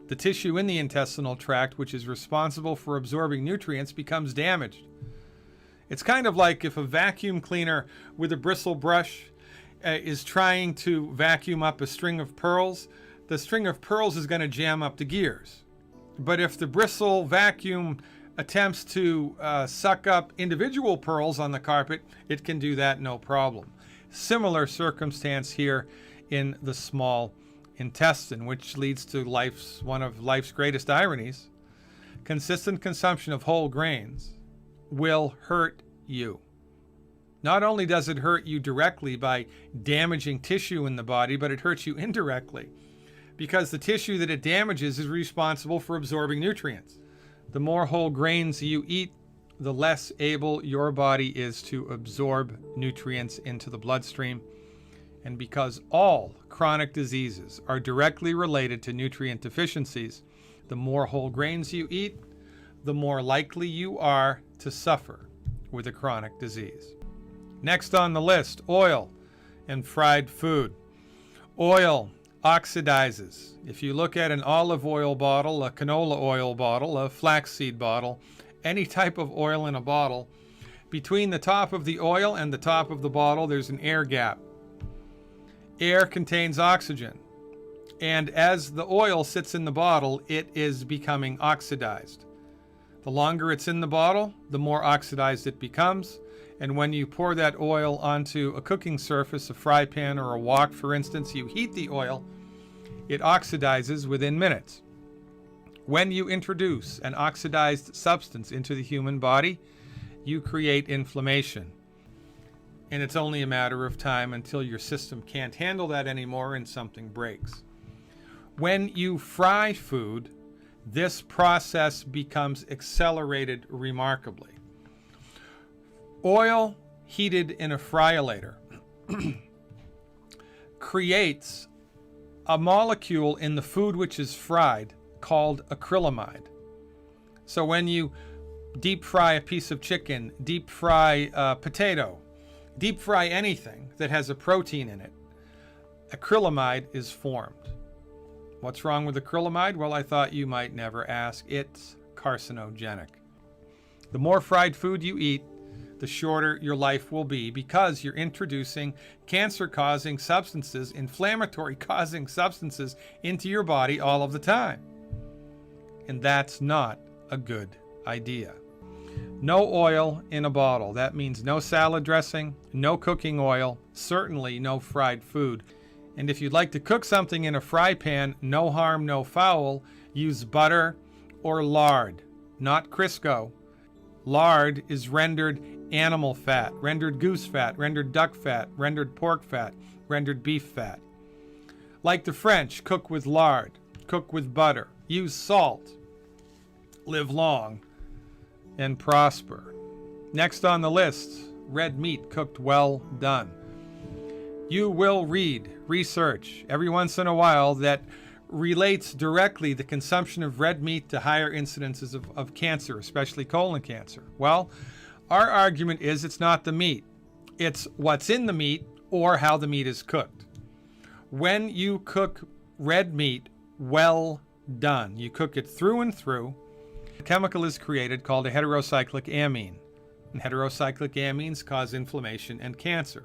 The tissue in the intestinal tract, which is responsible for absorbing nutrients, becomes damaged. It's kind of like if a vacuum cleaner with a bristle brush is trying to vacuum up a string of pearls. The string of pearls is going to jam up the gears. But if the bristle vacuum attempts to suck up individual pearls on the carpet, it can do that no problem. Similar circumstance here in the small intestine, which leads to one of life's greatest ironies. Consistent consumption of whole grains will hurt you. Not only does it hurt you directly by damaging tissue in the body, but it hurts you indirectly because the tissue that it damages is responsible for absorbing nutrients. The more whole grains you eat, the less able your body is to absorb nutrients into the bloodstream. And because all chronic diseases are directly related to nutrient deficiencies, the more whole grains you eat, the more likely you are to suffer with a chronic disease. Next on the list, oil and fried food. Oil oxidizes. If you look at an olive oil bottle, a canola oil bottle, a flaxseed bottle, any type of oil in a bottle, between the top of the oil and the top of the bottle, there's an air gap. Air contains oxygen. And as the oil sits in the bottle, it is becoming oxidized. The longer it's in the bottle, the more oxidized it becomes. And when you pour that oil onto a cooking surface, a fry pan or a wok, for instance, you heat the oil, it oxidizes within minutes. When you introduce an oxidized substance into the human body, you create inflammation. And it's only a matter of time until your system can't handle that anymore and something breaks. When you fry food, this process becomes accelerated remarkably. Oil heated in a fryolator creates a molecule in the food which is fried called acrylamide. So when you deep fry a piece of chicken, deep fry a potato, deep fry anything that has a protein in it, acrylamide is formed. What's wrong with acrylamide? Well, I thought you might never ask. It's carcinogenic. The more fried food you eat, the shorter your life will be because you're introducing cancer-causing substances, inflammatory-causing substances into your body all of the time. And that's not a good idea. No oil in a bottle. That means no salad dressing, no cooking oil, certainly no fried food. And if you'd like to cook something in a fry pan, no harm, no foul, use butter or lard, not Crisco. Lard is rendered animal fat, rendered goose fat, rendered duck fat, rendered pork fat, rendered beef fat. Like the French, cook with lard, cook with butter, use salt, live long, and prosper. Next on the list, red meat cooked well done. You will read research every once in a while that relates directly the consumption of red meat to higher incidences of cancer, especially colon cancer. Well, our argument is it's not the meat. It's what's in the meat or how the meat is cooked. When you cook red meat well done, you cook it through and through, a chemical is created called a heterocyclic amine. And heterocyclic amines cause inflammation and cancer.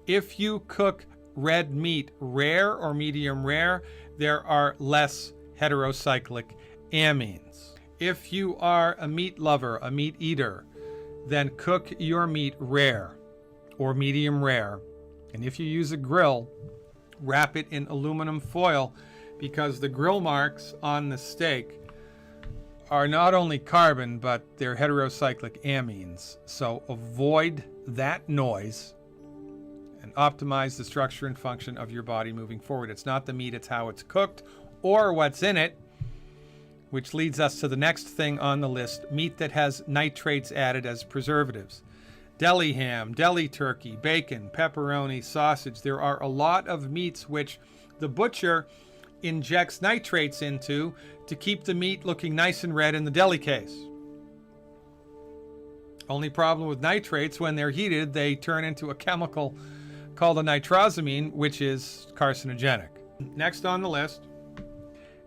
If you cook red meat rare or medium rare, there are less heterocyclic amines. If you are a meat lover, a meat eater, then cook your meat rare or medium rare. And if you use a grill, wrap it in aluminum foil, because the grill marks on the steak are not only carbon, but they're heterocyclic amines. So avoid that noise and optimize the structure and function of your body moving forward. It's not the meat, it's how it's cooked or what's in it, which leads us to the next thing on the list, meat that has nitrates added as preservatives. Deli ham, deli turkey, bacon, pepperoni, sausage. There are a lot of meats which the butcher injects nitrates into to keep the meat looking nice and red in the deli case. Only problem with nitrates, when they're heated, they turn into a chemical called a nitrosamine, which is carcinogenic. Next on the list,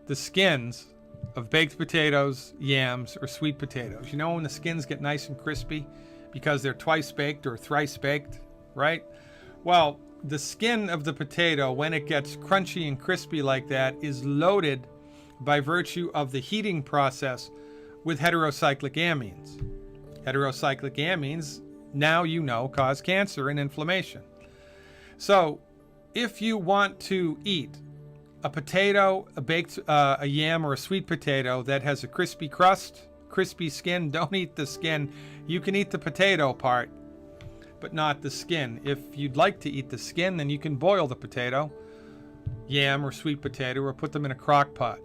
the skins of baked potatoes, yams, or sweet potatoes. You know when the skins get nice and crispy because they're twice baked or thrice baked, right? Well, the skin of the potato, when it gets crunchy and crispy like that, is loaded by virtue of the heating process with heterocyclic amines. Heterocyclic amines, now you know, cause cancer and inflammation. So if you want to eat a potato, a yam, or a sweet potato that has a crispy crust, crispy skin, don't eat the skin. You can eat the potato part, but not the skin. If you'd like to eat the skin, then you can boil the potato, yam, or sweet potato, or put them in a crock pot.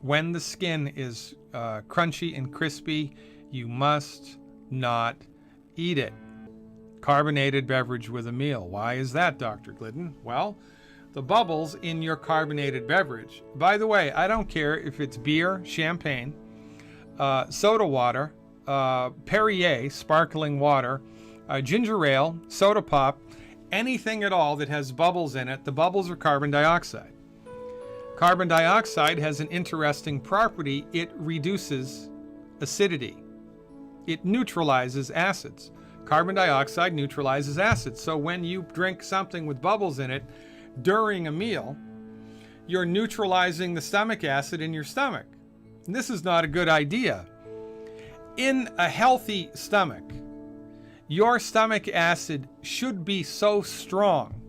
When the skin is crunchy and crispy, you must not eat it. Carbonated beverage with a meal. Why is that, Dr. Glidden? Well, the bubbles in your carbonated beverage. By the way, I don't care if it's beer, champagne, soda water, Perrier, sparkling water, ginger ale, soda pop, anything at all that has bubbles in it, the bubbles are carbon dioxide. Carbon dioxide has an interesting property. It reduces acidity. It neutralizes acids. Carbon dioxide neutralizes acids. So when you drink something with bubbles in it during a meal, you're neutralizing the stomach acid in your stomach. And this is not a good idea. In a healthy stomach, your stomach acid should be so strong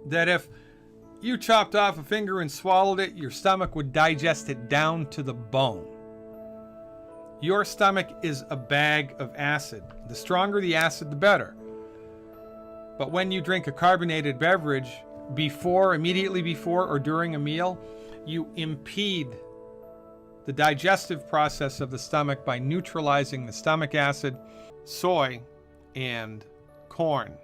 that if you chopped off a finger and swallowed it, your stomach would digest it down to the bone. Your stomach is a bag of acid. The stronger the acid, the better. But when you drink a carbonated beverage immediately before or during a meal, you impede the digestive process of the stomach by neutralizing the stomach acid. Soy and corn.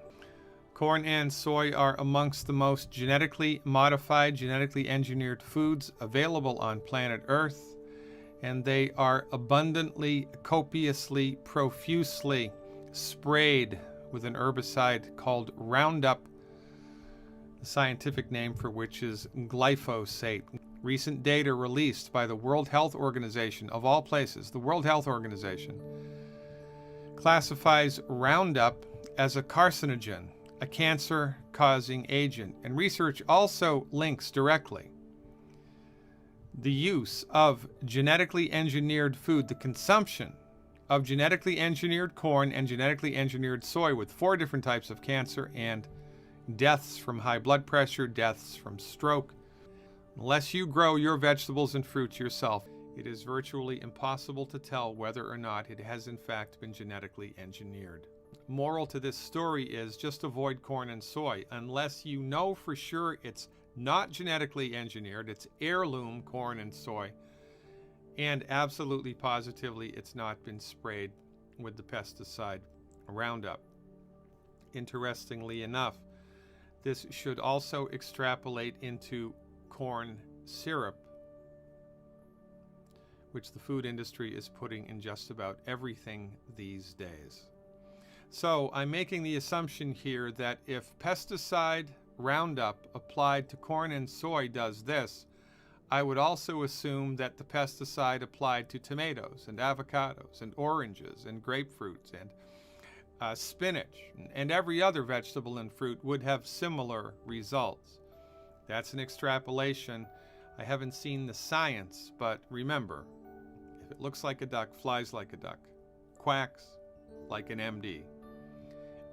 Corn and soy are amongst the most genetically modified, genetically engineered foods available on planet Earth, and they are abundantly, copiously, profusely sprayed with an herbicide called Roundup, the scientific name for which is glyphosate. Recent data released by the World Health Organization, of all places, the World Health Organization, classifies Roundup as a carcinogen, a cancer-causing agent, and research also links directly the use of genetically engineered food, the consumption of genetically engineered corn and genetically engineered soy, with 4 different types of cancer and deaths from high blood pressure, deaths from stroke. Unless you grow your vegetables and fruits yourself, it is virtually impossible to tell whether or not it has in fact been genetically engineered. Moral to this story is just avoid corn and soy unless you know for sure it's not genetically engineered, it's heirloom corn and soy, and absolutely positively it's not been sprayed with the pesticide Roundup. Interestingly enough, this should also extrapolate into corn syrup, which the food industry is putting in just about everything these days. So I'm making the assumption here that if pesticide Roundup applied to corn and soy does this, I would also assume that the pesticide applied to tomatoes and avocados and oranges and grapefruits and spinach and every other vegetable and fruit would have similar results. That's an extrapolation. I haven't seen the science, but remember, if it looks like a duck, flies like a duck, quacks like an MD,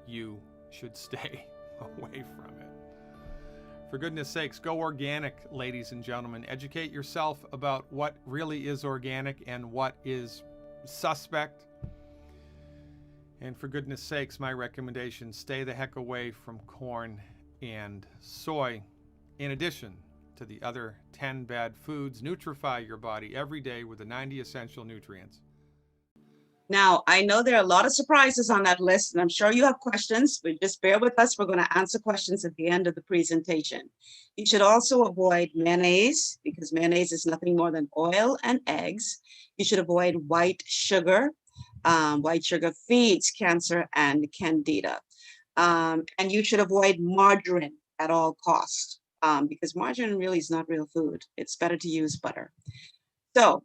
you should stay away from it. For goodness sakes, go organic, ladies and gentlemen. Educate yourself about what really is organic and what is suspect. And for goodness sakes, my recommendation, stay the heck away from corn and soy. In addition to the other 10 bad foods, nutrify your body every day with the 90 essential nutrients. Now, I know there are a lot of surprises on that list, and I'm sure you have questions, but just bear with us. We're going to answer questions at the end of the presentation. You should also avoid mayonnaise, because mayonnaise is nothing more than oil and eggs. You should avoid white sugar. White sugar feeds cancer and candida. And you should avoid margarine at all costs, because margarine really is not real food. It's better to use butter. So,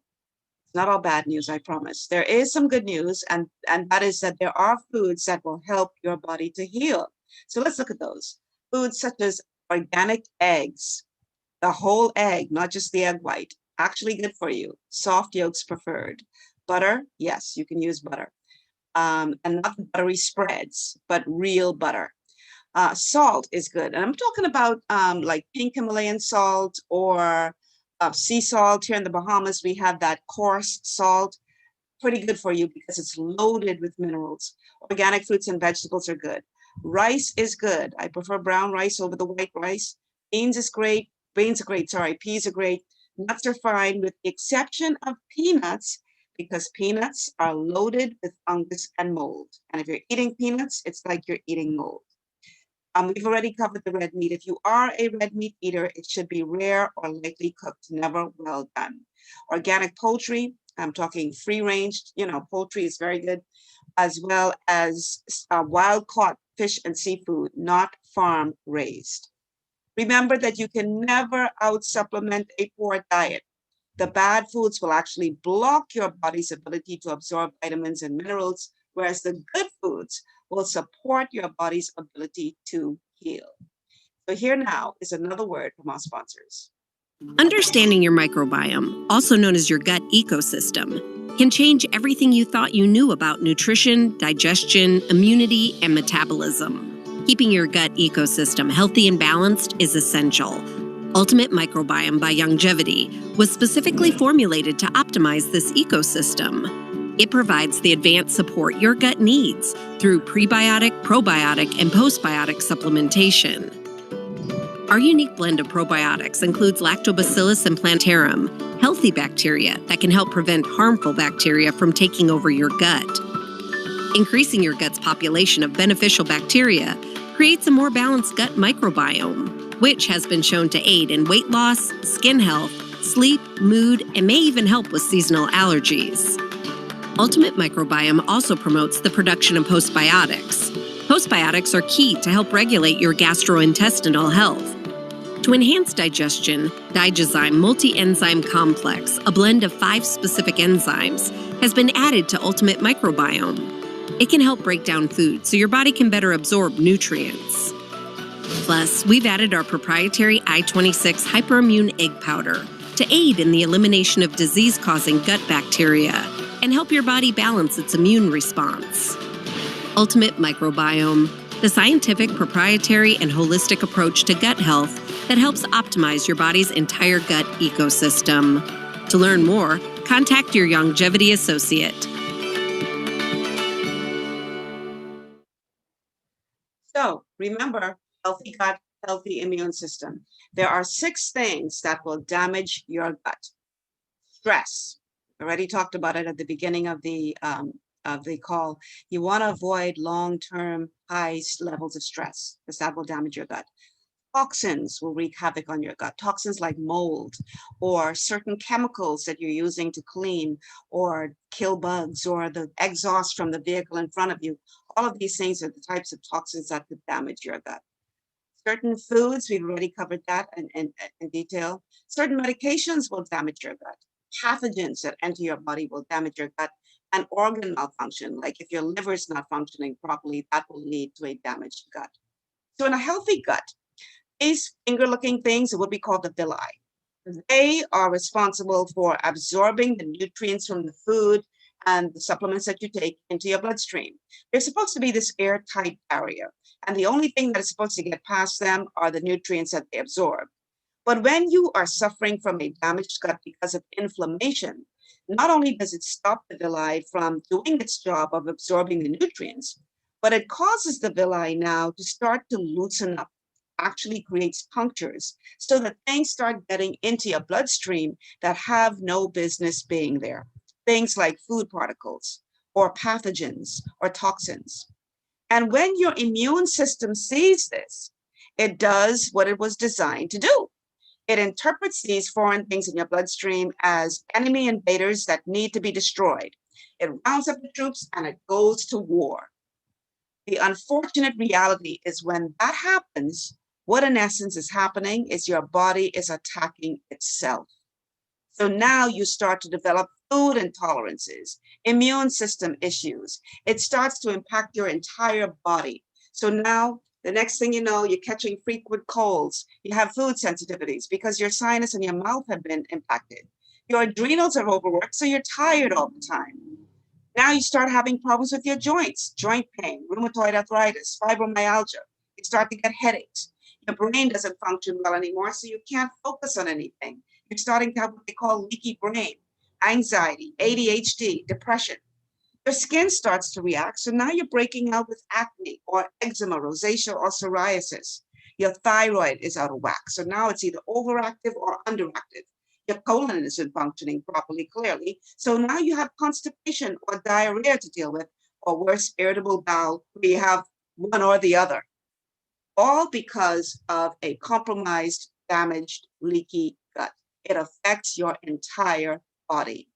not all bad news, I promise. There is some good news, and that is that there are foods that will help your body to heal. So let's look at those. Foods such as organic eggs, the whole egg, not just the egg white, actually good for you. Soft yolks preferred. Butter, yes, you can use butter. And not buttery spreads, but real butter. Salt is good. And I'm talking about like pink Himalayan salt or sea salt. Here in the Bahamas, we have that coarse salt. Pretty good for you because it's loaded with minerals. Organic fruits and vegetables are good. Rice is good. I prefer brown rice over the white rice. Beans is great. Beans are great, sorry. Peas are great. Nuts are fine with the exception of peanuts, because peanuts are loaded with fungus and mold. And if you're eating peanuts, it's like you're eating mold. We've already covered the red meat. If you are a red meat eater, it should be rare or lightly cooked, never well done. Organic poultry, I'm talking free range, poultry is very good, as well as wild caught fish and seafood, not farm raised. Remember that you can never out supplement a poor diet. The bad foods will actually block your body's ability to absorb vitamins and minerals, whereas the good foods will support your body's ability to heal. So here now is another word from our sponsors. Understanding your microbiome, also known as your gut ecosystem, can change everything you thought you knew about nutrition, digestion, immunity, and metabolism. Keeping your gut ecosystem healthy and balanced is essential. Ultimate Microbiome by Longevity was specifically formulated to optimize this ecosystem. It provides the advanced support your gut needs through prebiotic, probiotic, and postbiotic supplementation. Our unique blend of probiotics includes Lactobacillus and Plantarum, healthy bacteria that can help prevent harmful bacteria from taking over your gut. Increasing your gut's population of beneficial bacteria creates a more balanced gut microbiome, which has been shown to aid in weight loss, skin health, sleep, mood, and may even help with seasonal allergies. Ultimate Microbiome also promotes the production of postbiotics. Postbiotics are key to help regulate your gastrointestinal health. To enhance digestion, Digizyme Multi-Enzyme Complex, a blend of 5 specific enzymes, has been added to Ultimate Microbiome. It can help break down food so your body can better absorb nutrients. Plus, we've added our proprietary I-26 hyperimmune egg powder to aid in the elimination of disease-causing gut bacteria and help your body balance its immune response. Ultimate Microbiome, the scientific, proprietary, and holistic approach to gut health that helps optimize your body's entire gut ecosystem. To learn more, contact your Longevity associate. So remember, healthy gut, healthy immune system. There are 6 things that will damage your gut. Stress. Already talked about it at the beginning of the they call, you want to avoid long-term high levels of stress because that will damage your gut. Toxins will wreak havoc on your gut. Toxins like mold or certain chemicals that you're using to clean or kill bugs or the exhaust from the vehicle in front of you. All of these things are the types of toxins that could damage your gut. Certain foods, we've already covered that in detail. Certain medications will damage your gut. Pathogens that enter your body will damage your gut, and organ malfunction, like if your liver is not functioning properly, that will lead to a damaged gut. So in a healthy gut, these finger-looking things are what we call the villi. They are responsible for absorbing the nutrients from the food and the supplements that you take into your bloodstream. They're supposed to be this airtight barrier, and the only thing that is supposed to get past them are the nutrients that they absorb. But when you are suffering from a damaged gut because of inflammation, not only does it stop the villi from doing its job of absorbing the nutrients, but it causes the villi now to start to loosen up, actually creates punctures so that things start getting into your bloodstream that have no business being there. Things like food particles or pathogens or toxins. And when your immune system sees this, it does what it was designed to do. It interprets these foreign things in your bloodstream as enemy invaders that need to be destroyed. It rounds up the troops and it goes to war. The unfortunate reality is when that happens, what in essence is happening is your body is attacking itself. So now you start to develop food intolerances, immune system issues. It starts to impact your entire body. So now the next thing you know, you're catching frequent colds. You have food sensitivities because your sinus and your mouth have been impacted. Your adrenals are overworked, so you're tired all the time. Now you start having problems with your joints, joint pain, rheumatoid arthritis, fibromyalgia. You start to get headaches. Your brain doesn't function well anymore, so you can't focus on anything. You're starting to have what they call leaky brain, anxiety, ADHD, depression. Your skin starts to react, so now you're breaking out with acne or eczema, rosacea, or psoriasis. Your thyroid is out of whack, so now it's either overactive or underactive. Your colon isn't functioning properly, clearly, so now you have constipation or diarrhea to deal with, or worse, irritable bowel, where you have one or the other. All because of a compromised, damaged, leaky gut. It affects your entire body.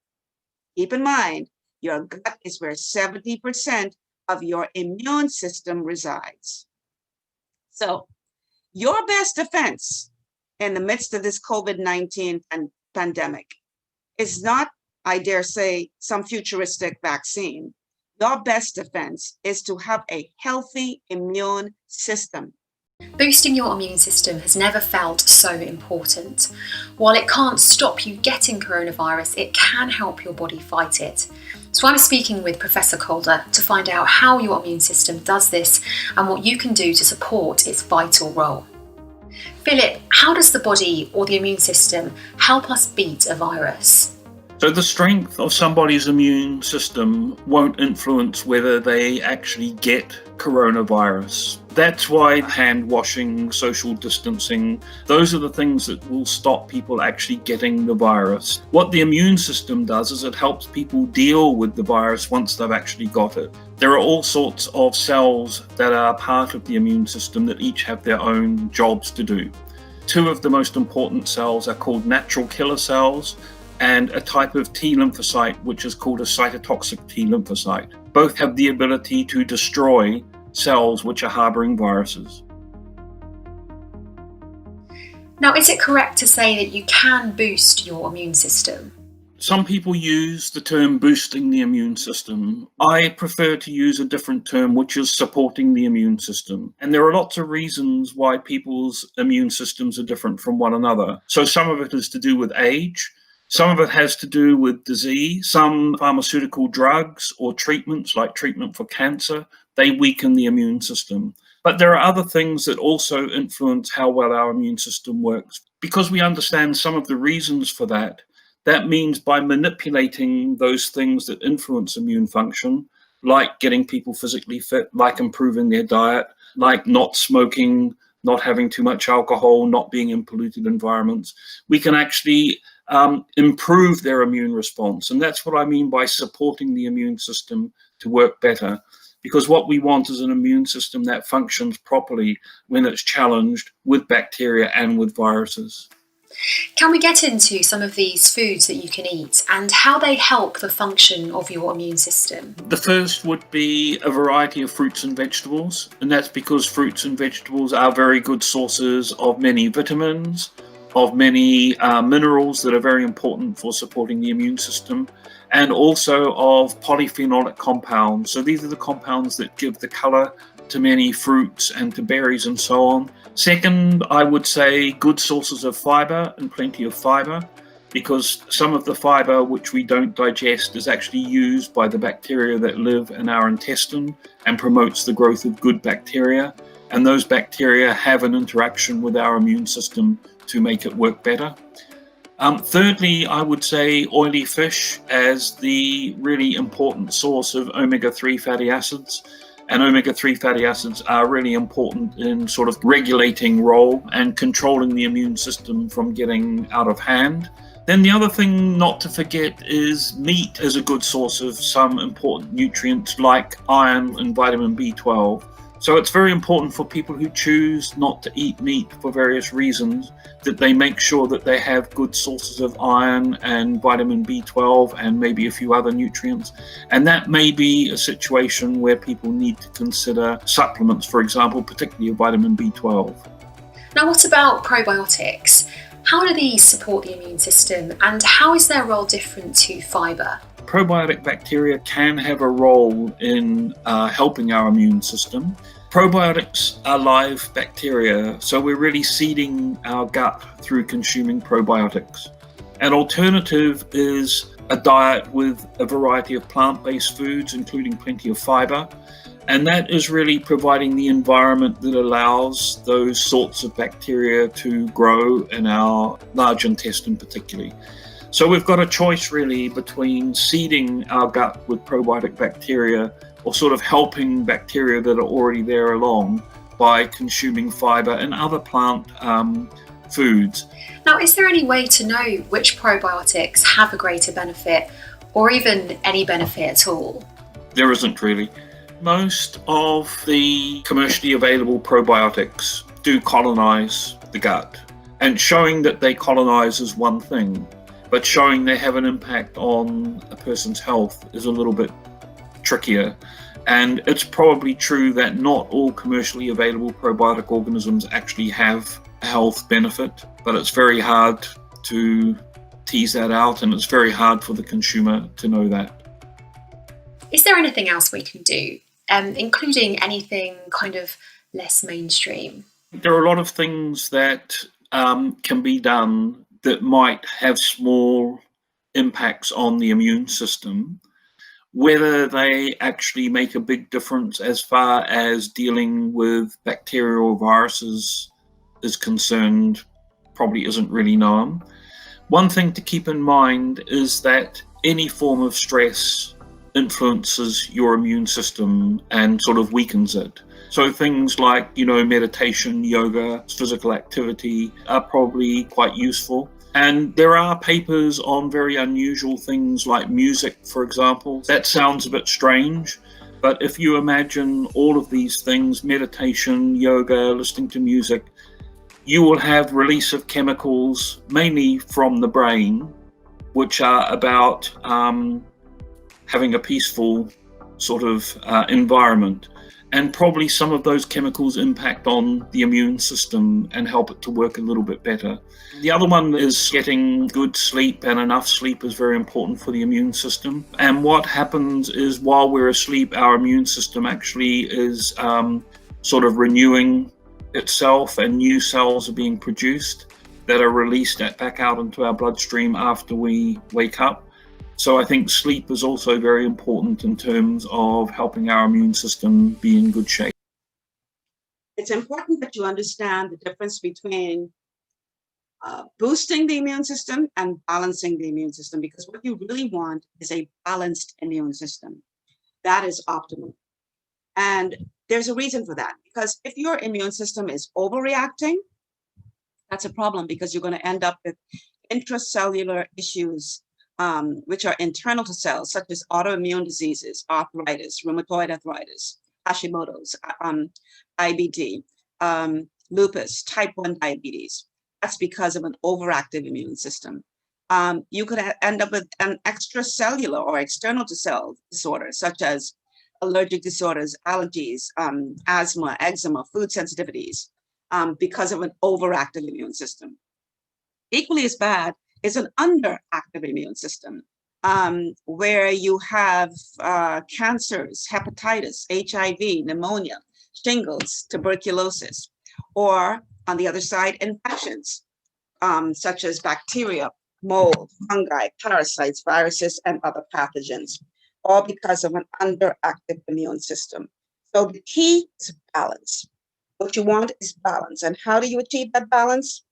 Keep in mind, your gut is where 70% of your immune system resides. So your best defense in the midst of this COVID-19 pandemic is not, I dare say, some futuristic vaccine. Your best defense is to have a healthy immune system. Boosting your immune system has never felt so important. While it can't stop you getting coronavirus, it can help your body fight it. So I'm speaking with Professor Calder to find out how your immune system does this and what you can do to support its vital role. Philip, how does the body or the immune system help us beat a virus? So the strength of somebody's immune system won't influence whether they actually get coronavirus. That's why hand washing, social distancing, those are the things that will stop people actually getting the virus. What the immune system does is it helps people deal with the virus once they've actually got it. There are all sorts of cells that are part of the immune system that each have their own jobs to do. Two of the most important cells are called natural killer cells, and a type of T lymphocyte, which is called a cytotoxic T lymphocyte. Both have the ability to destroy cells which are harboring viruses. Now, is it correct to say that you can boost your immune system? Some people use the term boosting the immune system. I prefer to use a different term, which is supporting the immune system. And there are lots of reasons why people's immune systems are different from one another. So some of it is to do with age. Some of it has to do with disease. Some pharmaceutical drugs or treatments, like treatment for cancer, they weaken the immune system. But there are other things that also influence how well our immune system works. Because we understand some of the reasons for that, that means by manipulating those things that influence immune function, like getting people physically fit, like improving their diet, like not smoking, not having too much alcohol, not being in polluted environments, we can actually improve their immune response. And that's what I mean by supporting the immune system to work better. Because what we want is an immune system that functions properly when it's challenged with bacteria and with viruses. Can we get into some of these foods that you can eat and how they help the function of your immune system? The first would be a variety of fruits and vegetables, and that's because fruits and vegetables are very good sources of many vitamins, of many minerals that are very important for supporting the immune system, and also of polyphenolic compounds. So these are the compounds that give the color to many fruits and to berries and so on. Second, I would say good sources of fiber and plenty of fiber, because some of the fiber which we don't digest is actually used by the bacteria that live in our intestine and promotes the growth of good bacteria. And those bacteria have an interaction with our immune system to make it work better. Thirdly, I would say oily fish as the really important source of omega-3 fatty acids. And omega-3 fatty acids are really important in sort of regulating role and controlling the immune system from getting out of hand. Then the other thing not to forget is meat is a good source of some important nutrients like iron and vitamin B12. So it's very important for people who choose not to eat meat for various reasons that they make sure that they have good sources of iron and vitamin B12 and maybe a few other nutrients. And that may be a situation where people need to consider supplements, for example, particularly of vitamin B12. Now, what about probiotics? How do these support the immune system and how is their role different to fiber? Probiotic bacteria can have a role in helping our immune system. Probiotics are live bacteria, so we're really seeding our gut through consuming probiotics. An alternative is a diet with a variety of plant-based foods, including plenty of fiber, and that is really providing the environment that allows those sorts of bacteria to grow in our large intestine particularly. So we've got a choice really between seeding our gut with probiotic bacteria or sort of helping bacteria that are already there along by consuming fiber and other plant foods. Now, is there any way to know which probiotics have a greater benefit or even any benefit at all? There isn't really. Most of the commercially available probiotics do colonize the gut, and showing that they colonize is one thing, but showing they have an impact on a person's health is a little bit trickier. And it's probably true that not all commercially available probiotic organisms actually have a health benefit, but it's very hard to tease that out, and it's very hard for the consumer to know that. Is there anything else we can do, including anything kind of less mainstream? There are a lot of things that can be done that might have small impacts on the immune system. Whether they actually make a big difference as far as dealing with bacteria or viruses is concerned probably isn't really known. One thing to keep in mind is that any form of stress influences your immune system and sort of weakens it. So things like, meditation, yoga, physical activity are probably quite useful. And there are papers on very unusual things like music, for example. That sounds a bit strange, but if you imagine all of these things, meditation, yoga, listening to music, you will have release of chemicals, mainly from the brain, which are about having a peaceful sort of environment. And probably some of those chemicals impact on the immune system and help it to work a little bit better. The other one is getting good sleep, and enough sleep is very important for the immune system. And what happens is while we're asleep, our immune system actually is sort of renewing itself, and new cells are being produced that are released back out into our bloodstream after we wake up. So I think sleep is also very important in terms of helping our immune system be in good shape. It's important that you understand the difference between boosting the immune system and balancing the immune system, because what you really want is a balanced immune system. That is optimal. And there's a reason for that, because if your immune system is overreacting, that's a problem, because you're going to end up with intracellular issues which are internal to cells, such as autoimmune diseases, arthritis, rheumatoid arthritis, Hashimoto's, IBD, lupus, type 1 diabetes. That's because of an overactive immune system. You could end up with an extracellular or external to cell disorders, such as allergic disorders, allergies, asthma, eczema, food sensitivities, because of an overactive immune system. Equally as bad is an underactive immune system, where you have cancers, hepatitis, HIV, pneumonia, shingles, tuberculosis, or on the other side, infections, such as bacteria, mold, fungi, parasites, viruses, and other pathogens, all because of an underactive immune system. So the key is balance. What you want is balance. And how do you achieve that balance?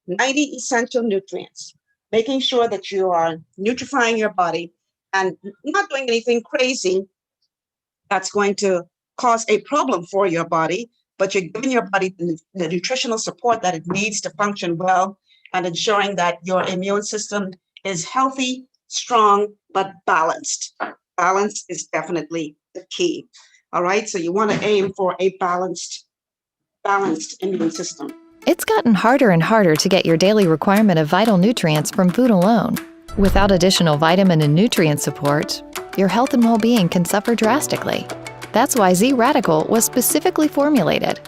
90 essential nutrients, making sure that you are nutrifying your body and not doing anything crazy that's going to cause a problem for your body, but you're giving your body the nutritional support that it needs to function well, and ensuring that your immune system is healthy, strong, but balanced. Balance is definitely the key. All right, so you want to aim for a balanced immune system. It's gotten harder and harder to get your daily requirement of vital nutrients from food alone. Without additional vitamin and nutrient support, your health and well-being can suffer drastically. That's why Z-Radical was specifically formulated.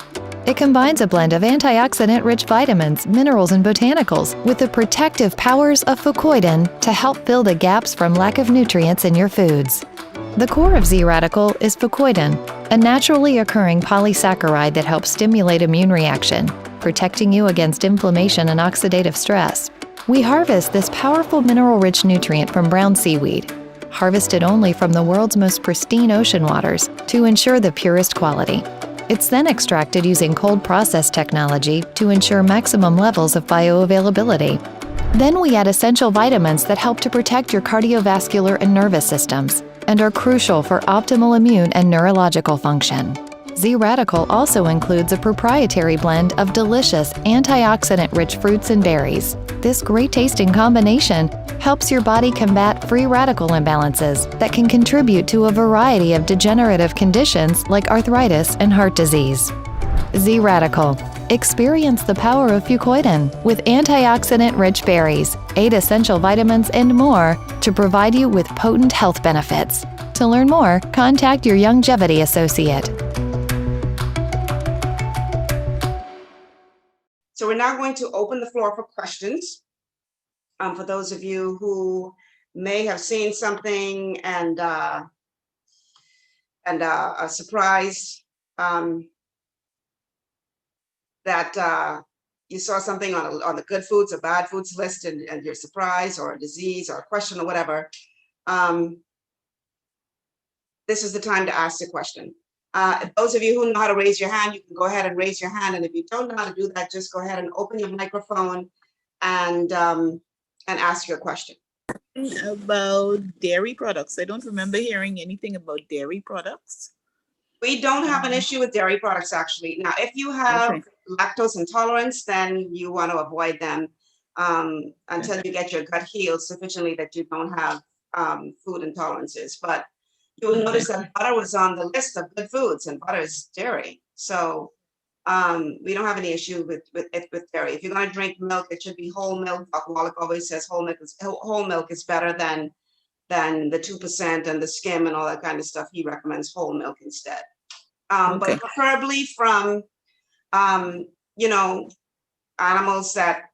It combines a blend of antioxidant-rich vitamins, minerals, and botanicals with the protective powers of fucoidan to help fill the gaps from lack of nutrients in your foods. The core of Z-Radical is fucoidan, a naturally occurring polysaccharide that helps stimulate immune reaction, protecting you against inflammation and oxidative stress. We harvest this powerful mineral-rich nutrient from brown seaweed, harvested only from the world's most pristine ocean waters to ensure the purest quality. It's then extracted using cold process technology to ensure maximum levels of bioavailability. Then we add essential vitamins that help to protect your cardiovascular and nervous systems and are crucial for optimal immune and neurological function. Z-Radical also includes a proprietary blend of delicious antioxidant-rich fruits and berries. This great-tasting combination helps your body combat free radical imbalances that can contribute to a variety of degenerative conditions like arthritis and heart disease. Z-Radical. Experience the power of fucoidan with antioxidant-rich berries, 8 essential vitamins, and more to provide you with potent health benefits. To learn more, contact your Longevity associate. So we're now going to open the floor for questions. For those of you who may have seen something and a surprise, that you saw something on the good foods or bad foods list, and you're surprised, or a disease or a question or whatever, this is the time to ask the question. Those of you who know how to raise your hand, you can go ahead and raise your hand. And if you don't know how to do that, just go ahead and open your microphone and ask your question. About dairy products. I don't remember hearing anything about dairy products. We don't have an issue with dairy products, actually. Now, if you have lactose intolerance, then you want to avoid them until you get your gut healed sufficiently that you don't have food intolerances. But you will notice that butter was on the list of good foods, and butter is dairy. So we don't have any issue with dairy. If you're going to drink milk, it should be whole milk. Dr. Wallach always says whole milk is better than the 2% and the skim and all that kind of stuff. He recommends whole milk instead. But preferably from, animals that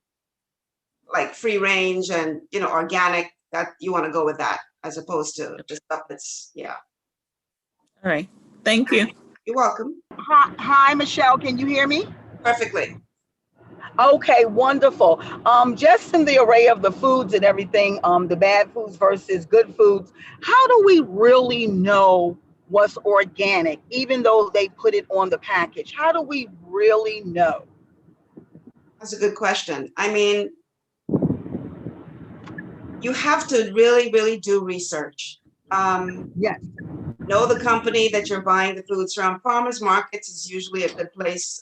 like free range and, organic, that you want to go with that as opposed to just stuff that's, All right. Thank you. You're welcome. Hi, Michelle. Can you hear me? Perfectly. Okay, wonderful. Just in the array of the foods and everything, the bad foods versus good foods, how do we really know what's organic, even though they put it on the package? How do we really know? That's a good question. I mean, you have to really, really do research. Yes. Know the company that you're buying the foods from. Farmers markets is usually a good place.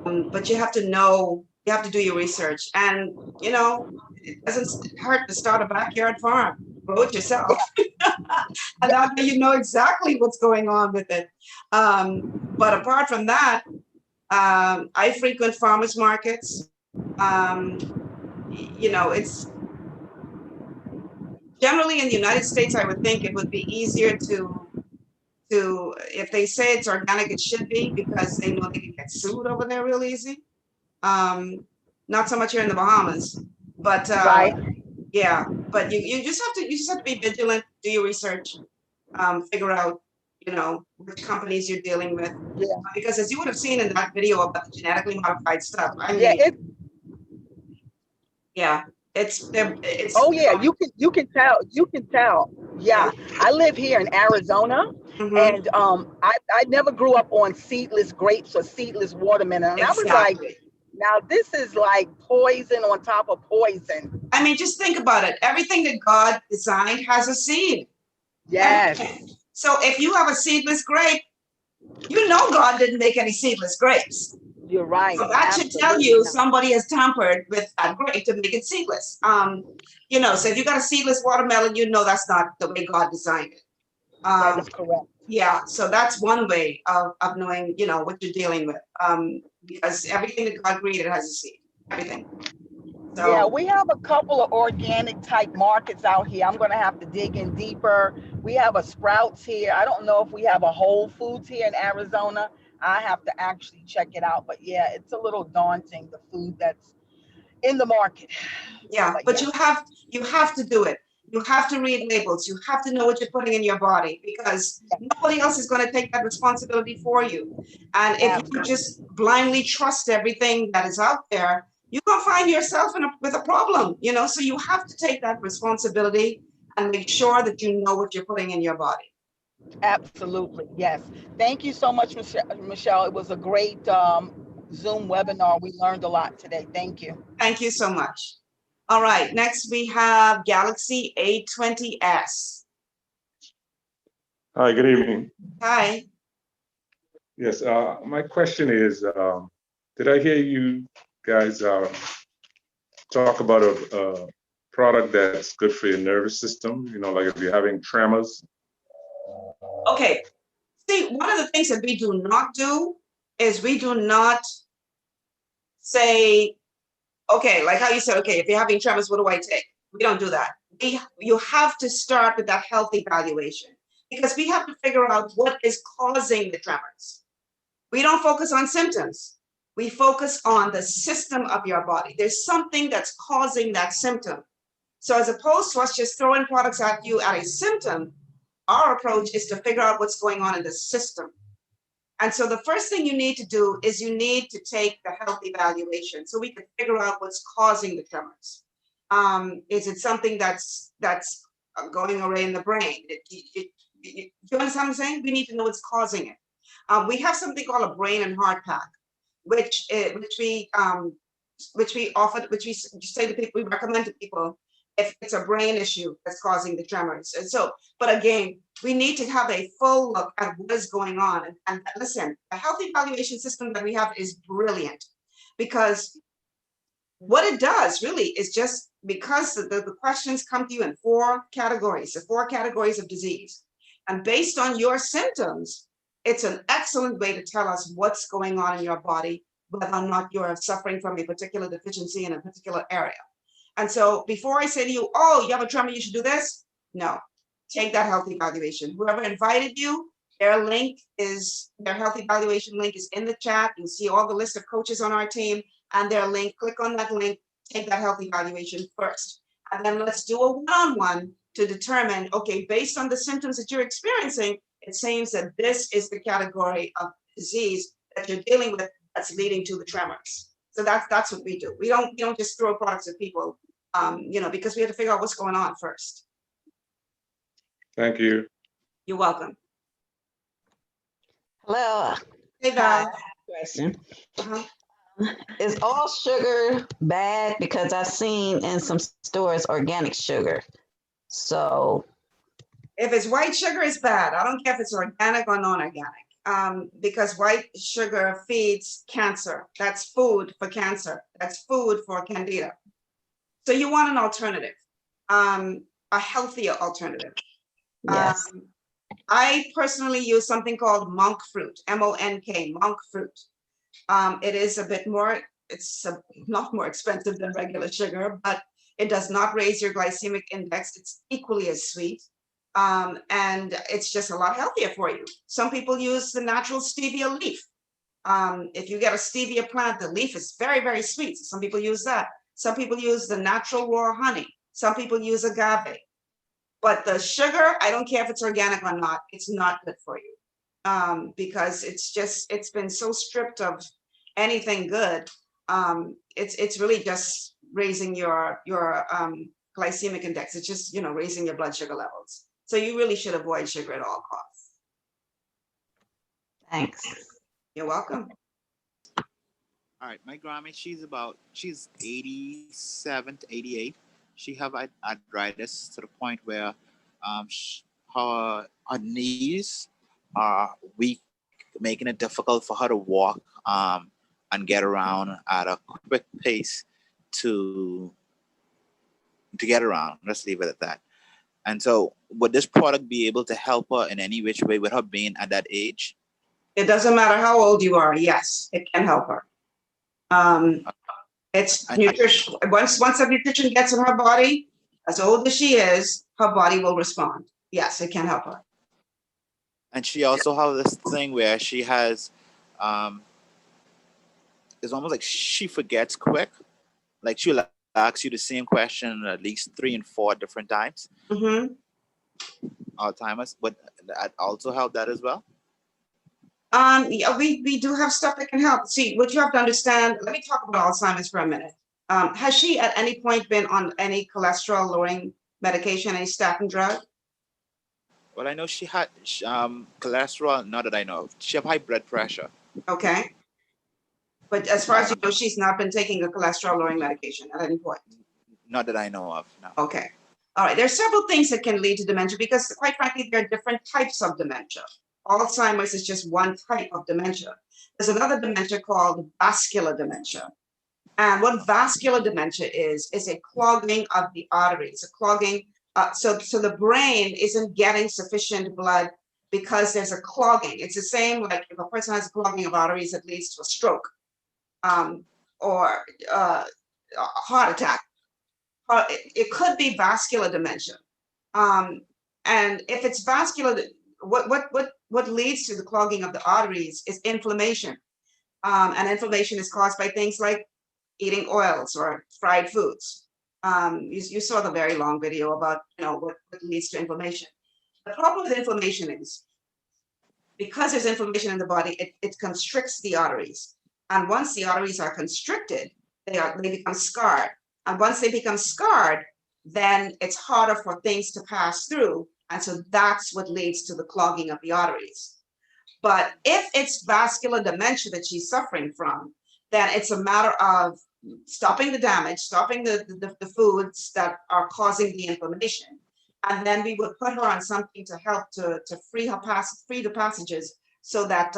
But you have to know You have to do your research. And, it doesn't hurt to start a backyard farm. Grow it yourself. And that way you know exactly what's going on with it. But apart from that, I frequent farmers markets. It's generally in the United States, I would think it would be easier to if they say it's organic, it should be, because they know they can get sued over there real easy. Not so much here in the Bahamas, but Right. yeah, but you just have to be vigilant, do your research, figure out, which companies you're dealing with. Yeah. Because as you would have seen in that video about the genetically modified stuff, I Yeah. mean, yeah, it's Oh yeah, you can tell. You can tell. Yeah. I live here in Arizona, and I never grew up on seedless grapes or seedless watermelon. And I was like, now this is like poison on top of poison. I mean, just think about it. Everything that God designed has a seed. Yes. Everything. So if you have a seedless grape, God didn't make any seedless grapes. You're right. So that should tell you somebody has tampered with that grape to make it seedless. So if you got a seedless watermelon, that's not the way God designed it. That is correct. Yeah, so that's one way of knowing, what you're dealing with. Because everything that God created has a seed. Everything. So, yeah, we have a couple of organic type markets out here. I'm going to have to dig in deeper. We have a Sprouts here. I don't know if we have a Whole Foods here in Arizona. I have to actually check it out. But yeah, it's a little daunting, the food that's in the market. Yeah, but you have to do it. You have to read labels. You have to know what you're putting in your body, because nobody else is going to take that responsibility for you. And if you just blindly trust everything that is out there, you're going to find yourself with a problem, so you have to take that responsibility and make sure that you know what you're putting in your body. Absolutely. Yes. Thank you so much, Michelle. It was a great Zoom webinar. We learned a lot today. Thank you. Thank you so much. All right, next we have Galaxy A20s. Hi, good evening. Hi. Yes, my question is, did I hear you guys talk about a product that's good for your nervous system? Like if you're having tremors? Okay, see, one of the things that we do not do is we do not say, okay, like how you said, okay, if you're having tremors, what do I take? We don't do that. You have to start with that health evaluation, because we have to figure out what is causing the tremors. We don't focus on symptoms. We focus on the system of your body. There's something that's causing that symptom. So as opposed to us just throwing products at you at a symptom, our approach is to figure out what's going on in the system. And so the first thing you need to do is you need to take the health evaluation so we can figure out what's causing the tremors. Is it something that's going away in the brain? Do you understand what I'm saying? We need to know what's causing it. We have something called a brain and heart pack, which we say to people, we recommend to people if it's a brain issue that's causing the tremors. And so, but again, we need to have a full look at what is going on. And listen, the health evaluation system that we have is brilliant, because what it does really is just because the questions come to you in four categories of disease. And based on your symptoms, it's an excellent way to tell us what's going on in your body, whether or not you're suffering from a particular deficiency in a particular area. And so before I say to you, oh, you have a tremor, you should do this. No, take that health evaluation. Whoever invited you, their health evaluation link is in the chat. You'll see all the list of coaches on our team and their link. Click on that link, take that health evaluation first. And then let's do a one-on-one to determine, okay, based on the symptoms that you're experiencing, it seems that this is the category of disease that you're dealing with that's leading to the tremors. So that's what we do. We don't just throw products at people, because we have to figure out what's going on first. Thank you. You're welcome. Hello. Hey, Val. Question. Is all sugar bad? Because I've seen in some stores organic sugar. So if it's white sugar, it's bad. I don't care if it's organic or non-organic. because white sugar feeds cancer. That's food for cancer. That's food for candida. So you want an alternative, a healthier alternative. Yes. I personally use something called monk fruit, M-O-N-K, monk fruit. It is a bit more, it's not more expensive than regular sugar, but it does not raise your glycemic index. It's equally as sweet. And it's just a lot healthier for you. Some people use the natural stevia leaf. If you get a stevia plant, the leaf is very, very sweet. Some people use that. Some people use the natural raw honey. Some people use agave. But the sugar, I don't care if it's organic or not, it's not good for you. Because it's been so stripped of anything good. It's really just raising your glycemic index. It's just, raising your blood sugar levels. So you really should avoid sugar at all costs. Thanks. You're welcome. All right, my grandma, she's 87 to 88. She have arthritis to the point where her knees are weak, making it difficult for her to walk and get around at a quick pace to get around. Let's leave it at that. And so would this product be able to help her in any which way with her being at that age? It doesn't matter how old you are. Yes, it can help her. It's nutrition. Once the nutrition gets in her body, as old as she is, her body will respond. Yes, it can help her. And she also has this thing where she has, it's almost like she forgets quick. Like she'll ask you the same question at least 3 and 4 different times. Mm-hmm. Alzheimer's, would that also help that as well? Yeah, we do have stuff that can help. See, what you have to understand, let me talk about Alzheimer's for a minute. Has she at any point been on any cholesterol lowering medication, any statin drug? Well, I know she had cholesterol, not that I know of. She had high blood pressure. Okay. But as far as you know, she's not been taking a cholesterol lowering medication at any point? Not that I know of, no. Okay. All right, there are several things that can lead to dementia because quite frankly, there are different types of dementia. Alzheimer's is just one type of dementia. There's another dementia called vascular dementia. And what vascular dementia is a clogging of the arteries, a clogging. So the brain isn't getting sufficient blood because there's a clogging. It's the same like if a person has a clogging of arteries, it leads to a stroke or a heart attack. It could be vascular dementia. And if it's vascular, what leads to the clogging of the arteries is inflammation. And inflammation is caused by things like eating oils or fried foods. You saw the very long video about what leads to inflammation. The problem with inflammation is because there's inflammation in the body, it constricts the arteries. And once the arteries are constricted, they become scarred. And once they become scarred, then it's harder for things to pass through. And so that's what leads to the clogging of the arteries. But if it's vascular dementia that she's suffering from, then it's a matter of stopping the damage, stopping the foods that are causing the inflammation. And then we would put her on something to help to free the passages so that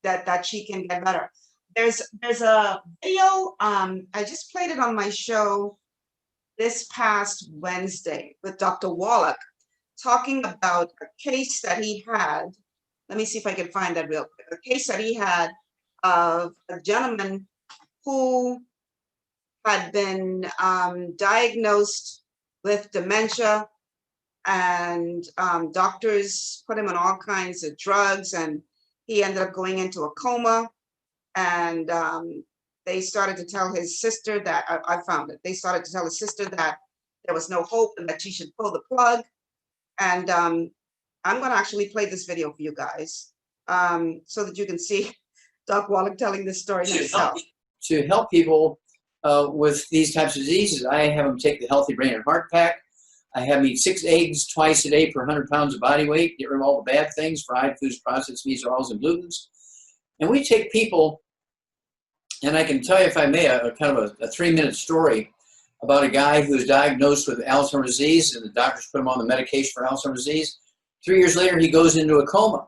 that she can get better. There's a video, I just played it on my show this past Wednesday with Dr. Wallach, talking about a case that he had. Let me see if I can find that real quick. A case that he had of a gentleman who had been diagnosed with dementia, and doctors put him on all kinds of drugs, and he ended up going into a coma. And they started to tell his sister that, I found it, they started to tell his sister that there was no hope and that she should pull the plug. And I'm going to actually play this video for you guys so that you can see Doc Wallach telling this story himself. To help people with these types of diseases, I have them take the Healthy Brain and Heart Pack. I have them eat 6 eggs twice a day per 100 pounds of body weight, get rid of all the bad things, fried foods, processed meats, oils, and glutens. And we take people, and I can tell you, if I may, a kind of a 3-minute story about a guy who was diagnosed with Alzheimer's disease, and the doctors put him on the medication for Alzheimer's disease. 3 years later, he goes into a coma.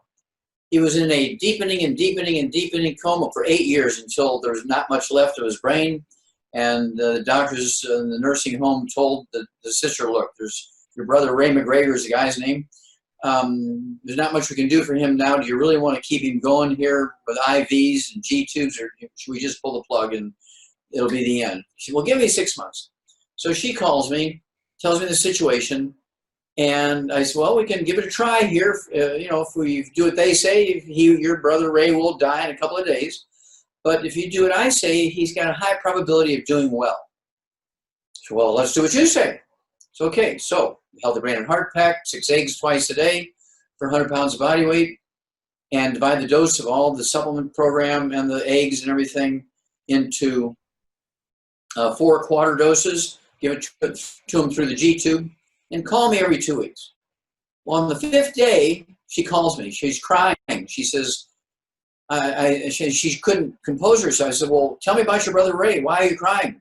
He was in a deepening and deepening and deepening coma for 8 years until there was not much left of his brain. And the doctors in the nursing home told the sister, look, there's your brother Ray McGregor is the guy's name. There's not much we can do for him now. Do you really want to keep him going here with IVs and G tubes, or should we just pull the plug and it'll be the end? She said, well, give me 6 months. So she calls me, tells me the situation, and I said, well, we can give it a try here. If we do what they say, your brother Ray will die in a couple of days. But if you do what I say, he's got a high probability of doing well. So, well, let's do what you say. So, okay, so Healthy Brain and Heart Pack, 6 eggs twice a day for 100 pounds of body weight, and divide the dose of all the supplement program and the eggs and everything into 4 quarter doses. Give it to them through the G tube, and call me every 2 weeks. Well, on the 5th day, she calls me. She's crying. She says, she couldn't compose herself. I said, well, tell me about your brother Ray. Why are you crying?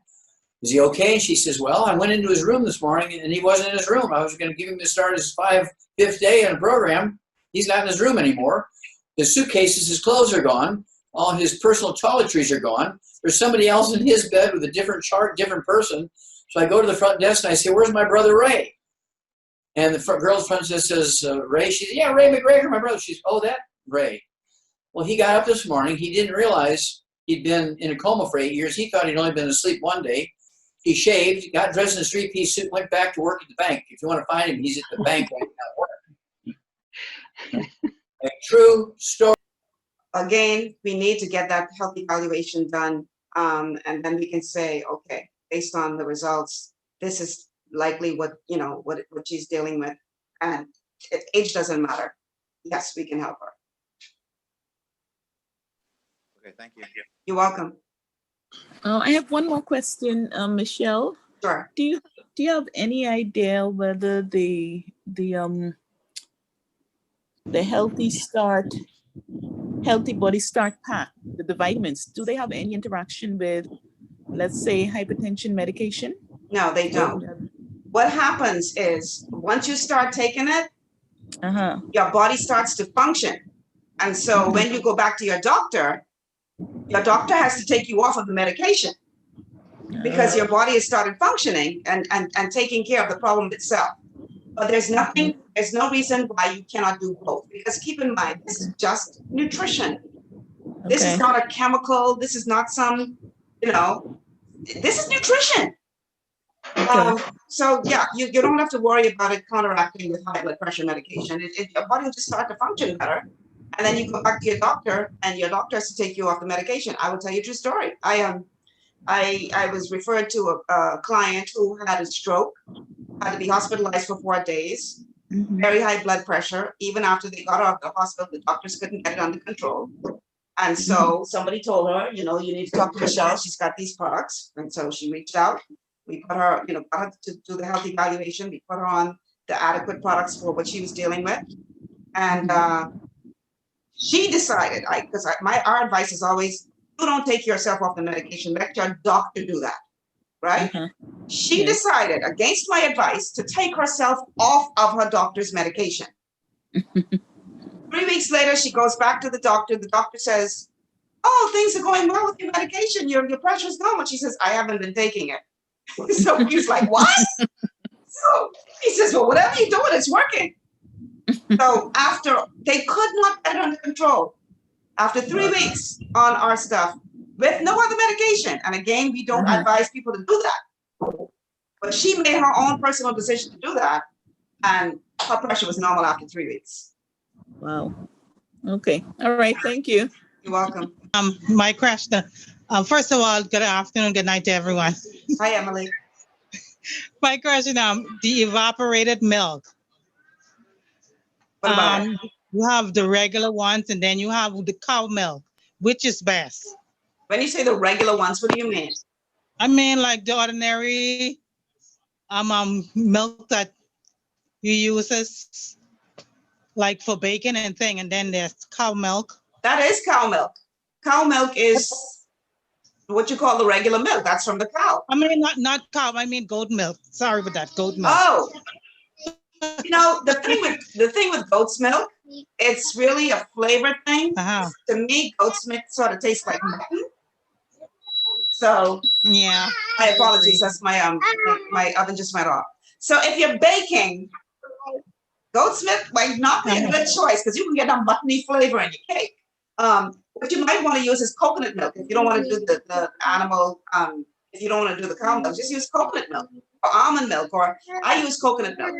Is he okay? And she says, well, I went into his room this morning and he wasn't in his room. I was going to give him to start his 5th day in a program. He's not in his room anymore. His suitcases, his clothes are gone. All his personal toiletries are gone. There's somebody else in his bed with a different chart, different person. So I go to the front desk and I say, where's my brother Ray? And the girl's front desk says, Ray? She says, yeah, Ray McGregor, my brother. She's, oh, that Ray. Well, he got up this morning. He didn't realize he'd been in a coma for 8 years. He thought he'd only been asleep one day. He shaved, got dressed in a 3-piece suit, went back to work at the bank. If you want to find him, he's at the bank right now working. A true story. Again, we need to get that health evaluation done, and then we can say, okay, based on the results, this is likely what she's dealing with, and age doesn't matter. Yes, we can help her. Okay, thank you. You're welcome. I have one more question, Michelle. Sure. Do you have any idea whether the Healthy Body Start Pack, the vitamins, do they have any interaction with, let's say, hypertension medication? No, they don't. What happens is once you start taking it, your body starts to function. And so when you go back to your doctor has to take you off of the medication because your body has started functioning and taking care of the problem itself. But there's no reason why you cannot do both, because keep in mind, this is just nutrition. This is not a chemical. This is not some, this is nutrition. So yeah, you don't have to worry about it counteracting with high blood pressure medication. Your body will just start to function better. And then you go back to your doctor and your doctor has to take you off the medication. I will tell you a true story. I was referred to a client who had a stroke, had to be hospitalized for 4 days, very high blood pressure. Even after they got out of the hospital, the doctors couldn't get it under control. And so somebody told her, you need to talk to Michelle. She's got these products. And so she reached out. We put her, got her to do the health evaluation. We put her on the adequate products for what she was dealing with. And she decided, our advice is always, you don't take yourself off the medication, let your doctor do that, right? She decided, against my advice, to take herself off of her doctor's medication. 3 weeks later, she goes back to the doctor. The doctor says, oh, things are going well with your medication. Your pressure's normal. She says, I haven't been taking it. So he's like, what? So he says, well, whatever you're doing, it's working. So after they could not get it under control, after 3 weeks on our stuff with no other medication, and again, we don't advise people to do that, but she made her own personal decision to do that, and her pressure was normal after 3 weeks. Wow. Okay. All right. Thank you. You're welcome. My question. First of all, good afternoon, good night to everyone. Hi, Emily. My question, the evaporated milk. What about it? You have the regular ones and then you have the cow milk. Which is best? When you say the regular ones, what do you mean? I mean like the ordinary milk that you use like for bacon and thing, and then there's cow milk. That is cow milk. Cow milk is what you call the regular milk. That's from the cow. I mean not cow, I mean goat milk. Sorry about that, goat milk. Oh, You know, the thing with goat's milk, it's really a flavor thing. To me, goat's milk sort of tastes like mutton. So yeah, my apologies. That's my my oven just went off. So if you're baking, goat's milk might not be a good choice because you can get a muttony flavor in your cake. What you might want to use is coconut milk if you don't want to do the animal. If you don't want to do the cow milk, just use coconut milk or almond milk, or I use coconut milk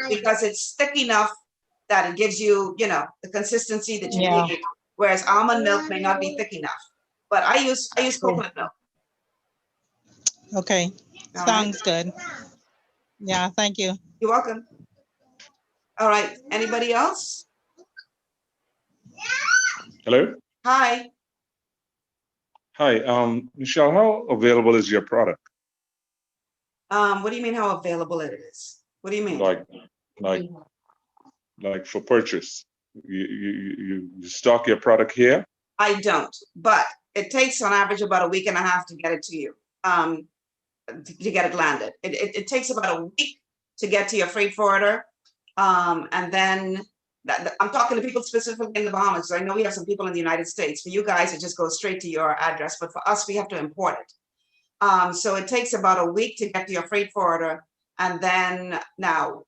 because it's thick enough that it gives you, you know, the consistency that you need. Whereas almond milk may not be thick enough. But I use coconut milk. Okay, sounds good. Yeah, thank you. You're welcome. All right, anybody else? Hello? Hi. Hi, Michelle, how available is your product? What do you mean how available it is? What do you mean? Like for purchase. You stock your product here? I don't, but it takes on average about a week and a half to get it to you, to get it landed. It takes about a week to get to your freight forwarder. And then I'm talking to people specifically in the Bahamas. So I know we have some people in the United States. For you guys, it just goes straight to your address. But for us, we have to import it. So it takes about a week to get to your freight forwarder. And then now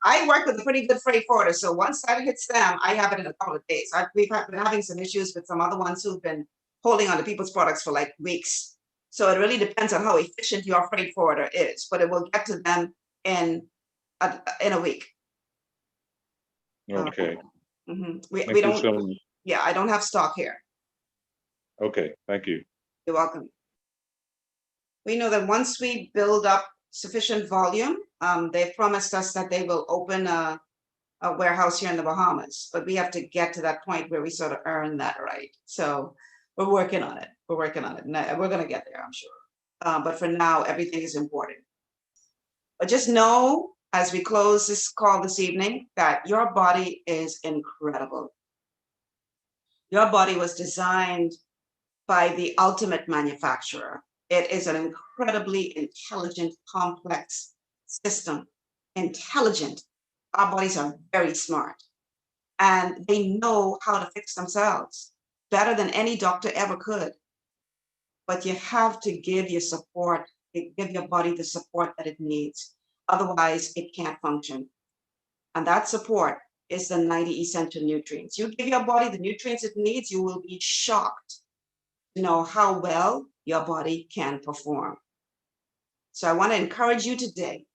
I work with a pretty good freight forwarder. So once that hits them, I have it in a couple of days. We've been having some issues with some other ones who've been holding on to people's products for like weeks. So it really depends on how efficient your freight forwarder is, but it will get to them in a week. Okay. We don't. Yeah, I don't have stock here. Okay, thank you. You're welcome. We know that once we build up sufficient volume, they've promised us that they will open a warehouse here in the Bahamas, but we have to get to that point where we sort of earn that right. So we're working on it. We're working on it. And we're going to get there, I'm sure. But for now, everything is imported. But just know, as we close this call this evening, that your body is incredible. Your body was designed by the ultimate manufacturer. It is an incredibly intelligent, complex system. Intelligent. Our bodies are very smart. And they know how to fix themselves better than any doctor ever could. But you have to give your support, give your body the support that it needs. Otherwise, it can't function. And that support is the 90 essential nutrients. You give your body the nutrients it needs, you will be shocked to know how well your body can perform. So I want to encourage you today,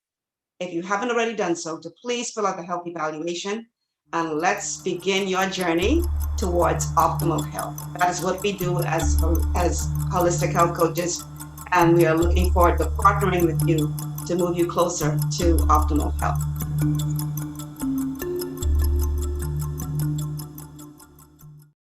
if you haven't already done so, to please fill out the health evaluation and let's begin your journey towards optimal health. That is what we do as holistic health coaches, and we are looking forward to partnering with you to move you closer to optimal health.